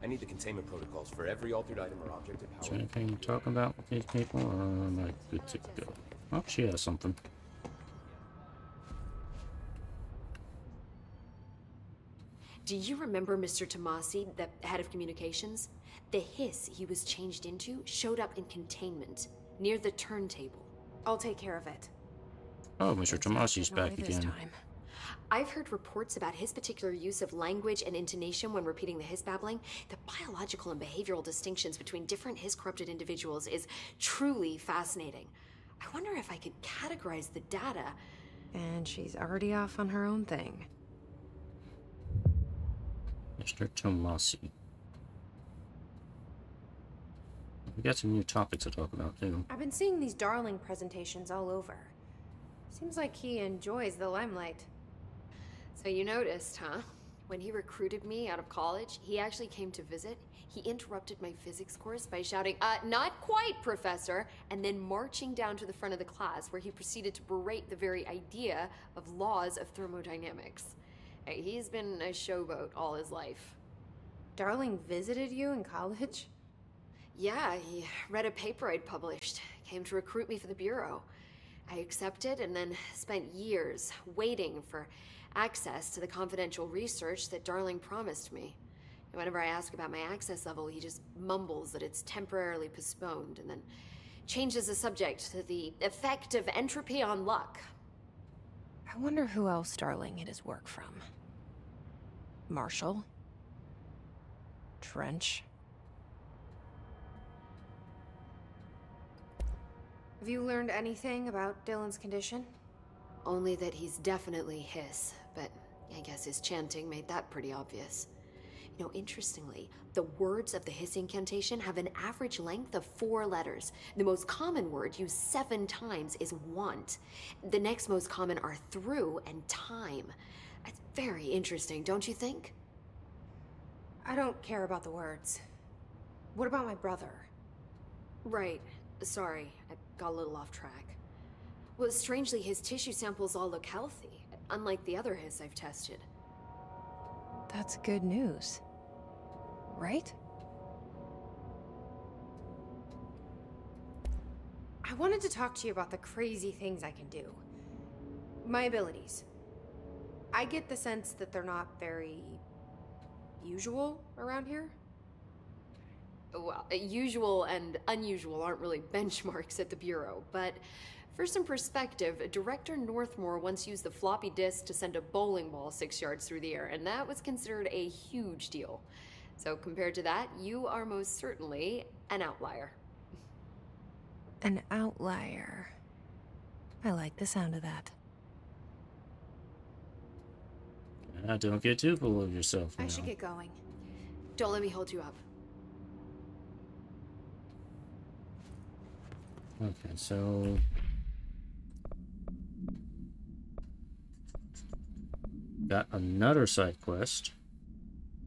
Speaker 5: I need the containment protocols for every altered item or object of power.
Speaker 1: Is there anything to talk about with these people, or am I good to go? Oh, she has something.
Speaker 2: Do you remember Mr. Tomasi, the head of communications? The hiss he was changed into showed up in containment, near the turntable. I'll take care of it.
Speaker 1: Oh, Mr. Tomasi's back again.
Speaker 2: I've heard reports about his particular use of language and intonation when repeating the Hiss babbling. The biological and behavioral distinctions between different Hiss-corrupted individuals is truly fascinating. I wonder if I could categorize the data.
Speaker 4: And she's already off on her own thing.
Speaker 1: Mr. Tomasi. We got some new topics to talk about, too.
Speaker 4: I've been seeing these Darling presentations all over. Seems like he enjoys the limelight.
Speaker 2: So you noticed, huh? When he recruited me out of college, he actually came to visit. He interrupted my physics course by shouting, "Not quite, Professor," and then marching down to the front of the class where he proceeded to berate the very idea of laws of thermodynamics. He's been a showboat all his life.
Speaker 4: Darling visited you in college?
Speaker 2: Yeah, he read a paper I'd published, came to recruit me for the Bureau. I accepted and then spent years waiting for access to the confidential research that Darling promised me. And whenever I ask about my access level, he just mumbles that it's temporarily postponed and then changes the subject to the effect of entropy on luck.
Speaker 4: I wonder who else Darling hid his work from. Marshall? Trench? Have you learned anything about Dylan's condition?
Speaker 2: Only that he's definitely Hiss, but I guess his chanting made that pretty obvious. You know, interestingly, the words of the Hiss incantation have an average length of 4 letters. The most common word used 7 times is want. The next most common are through and time. It's very interesting, don't you think?
Speaker 4: I don't care about the words. What about my brother?
Speaker 2: Right. Sorry, I got a little off track. Well, strangely, his tissue samples all look healthy, unlike the other Hiss I've tested.
Speaker 4: That's good news. Right? I wanted to talk to you about the crazy things I can do. My abilities. I get the sense that they're not very usual around here.
Speaker 2: Well, usual and unusual aren't really benchmarks at the Bureau, but for some perspective, Director Northmore once used the floppy disk to send a bowling ball 6 yards through the air, and that was considered a huge deal. So compared to that, you are most certainly an outlier.
Speaker 4: An outlier. I like the sound of that.
Speaker 1: Don't get too full of yourself now.
Speaker 4: I should get going.
Speaker 2: Don't let me hold you up.
Speaker 1: Okay, so... got another side quest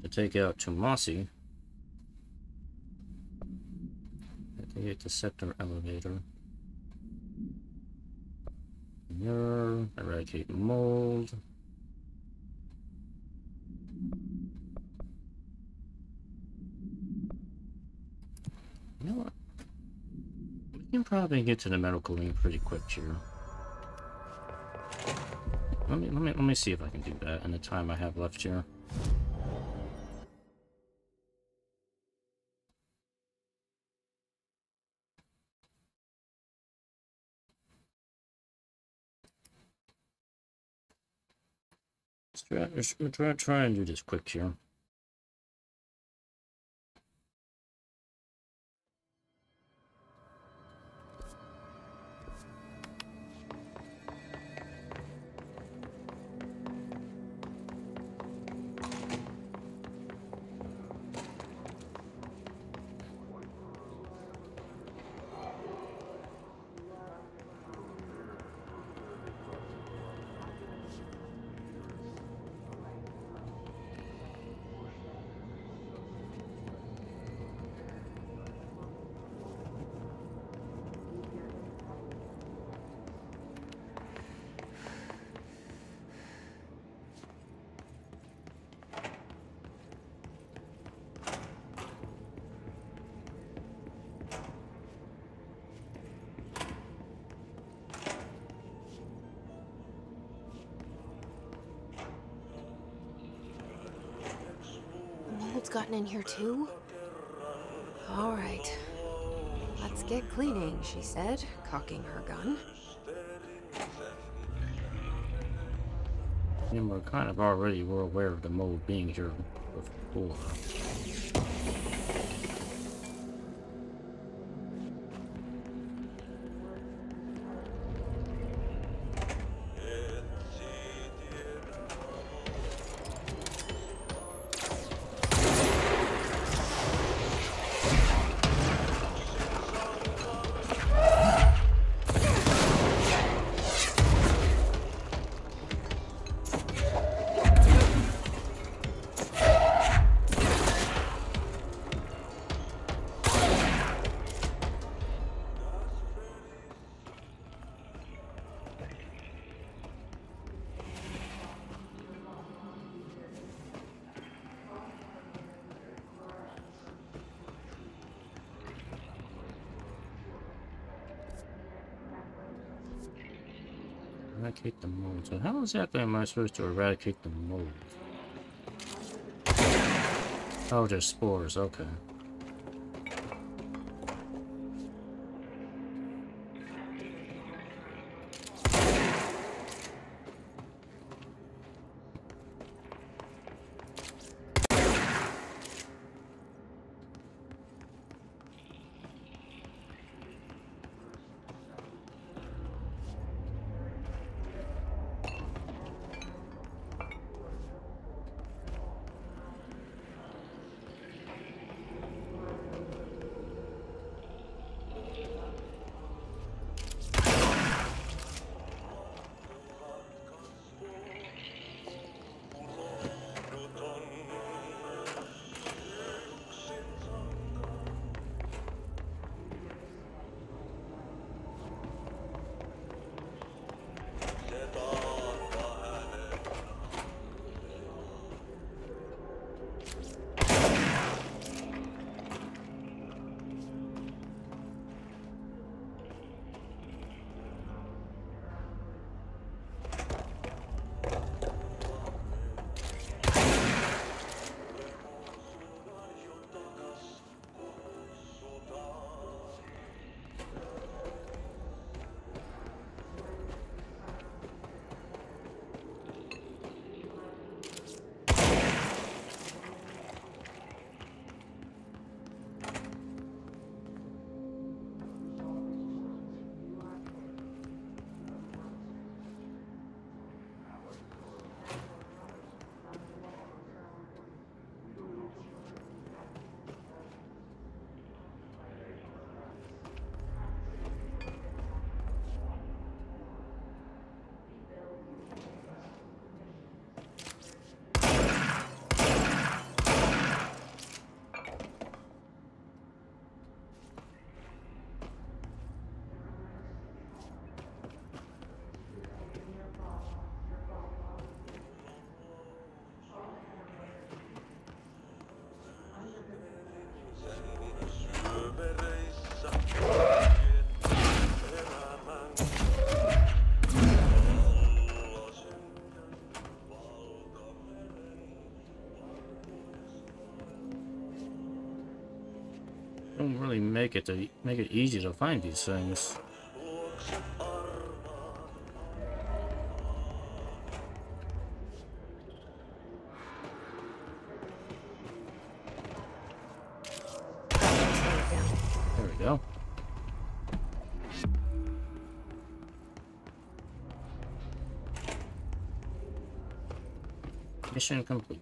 Speaker 1: to take out Tomasi. Activate the sector elevator. Eradicate mold. You know what? We can probably get to the medical link pretty quick here. Let me see if I can do that in the time I have left here. Let's try and do this quick here.
Speaker 4: Mold's gotten in here too? All right. Let's get cleaning, she said, cocking her gun.
Speaker 1: And we're kind of already aware of the mold being here before. Eradicate the mold. So how exactly am I supposed to eradicate the mold? Oh, just spores, okay. Don't really make it easy to find these things. There we go. Mission complete.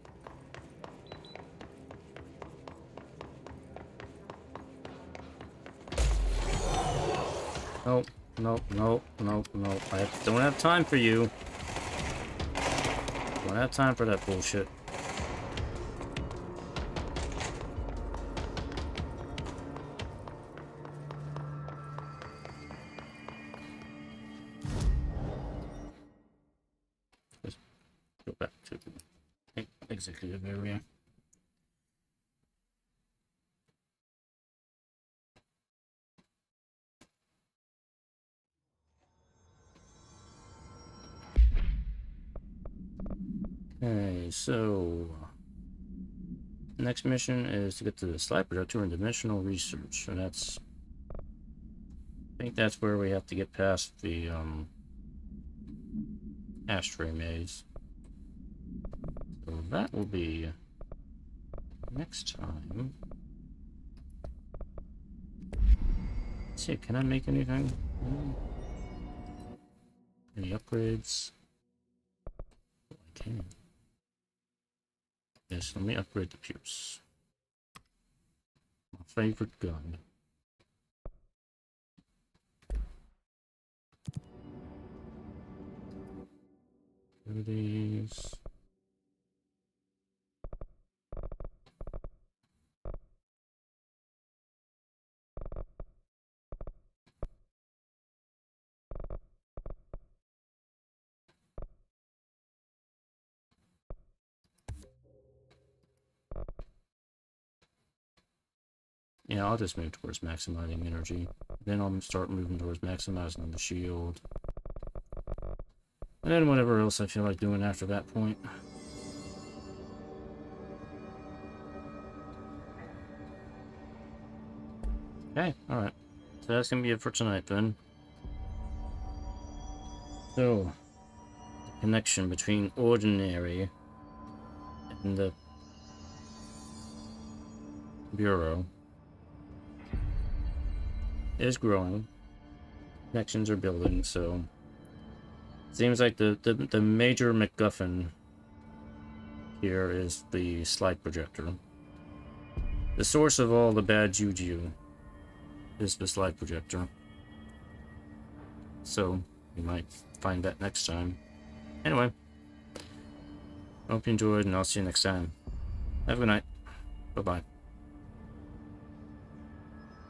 Speaker 1: Nope, nope, nope, nope, nope. I don't have time for you. Don't have time for that bullshit. Let's go back to the executive area. Okay, so next mission is to get to the slide projector and dimensional research, and that's, I think that's where we have to get past the ashtray maze. that will be next time. Let's see, can I make anything? Any upgrades? Oh, I can. Yes, let me upgrade the Pierce. My favorite gun. These. Yeah, I'll just move towards maximizing energy. Then I'll start moving towards maximizing the shield. And then whatever else I feel like doing after that point. Okay, alright. So that's gonna be it for tonight then. So, the connection between Ordinary and the Bureau is growing. Connections are building, so seems like the major MacGuffin here is the slide projector. The source of all the bad juju is the slide projector. So we might find that next time. Anyway, hope you enjoyed, and I'll see you next time. Have a good night. Bye-bye.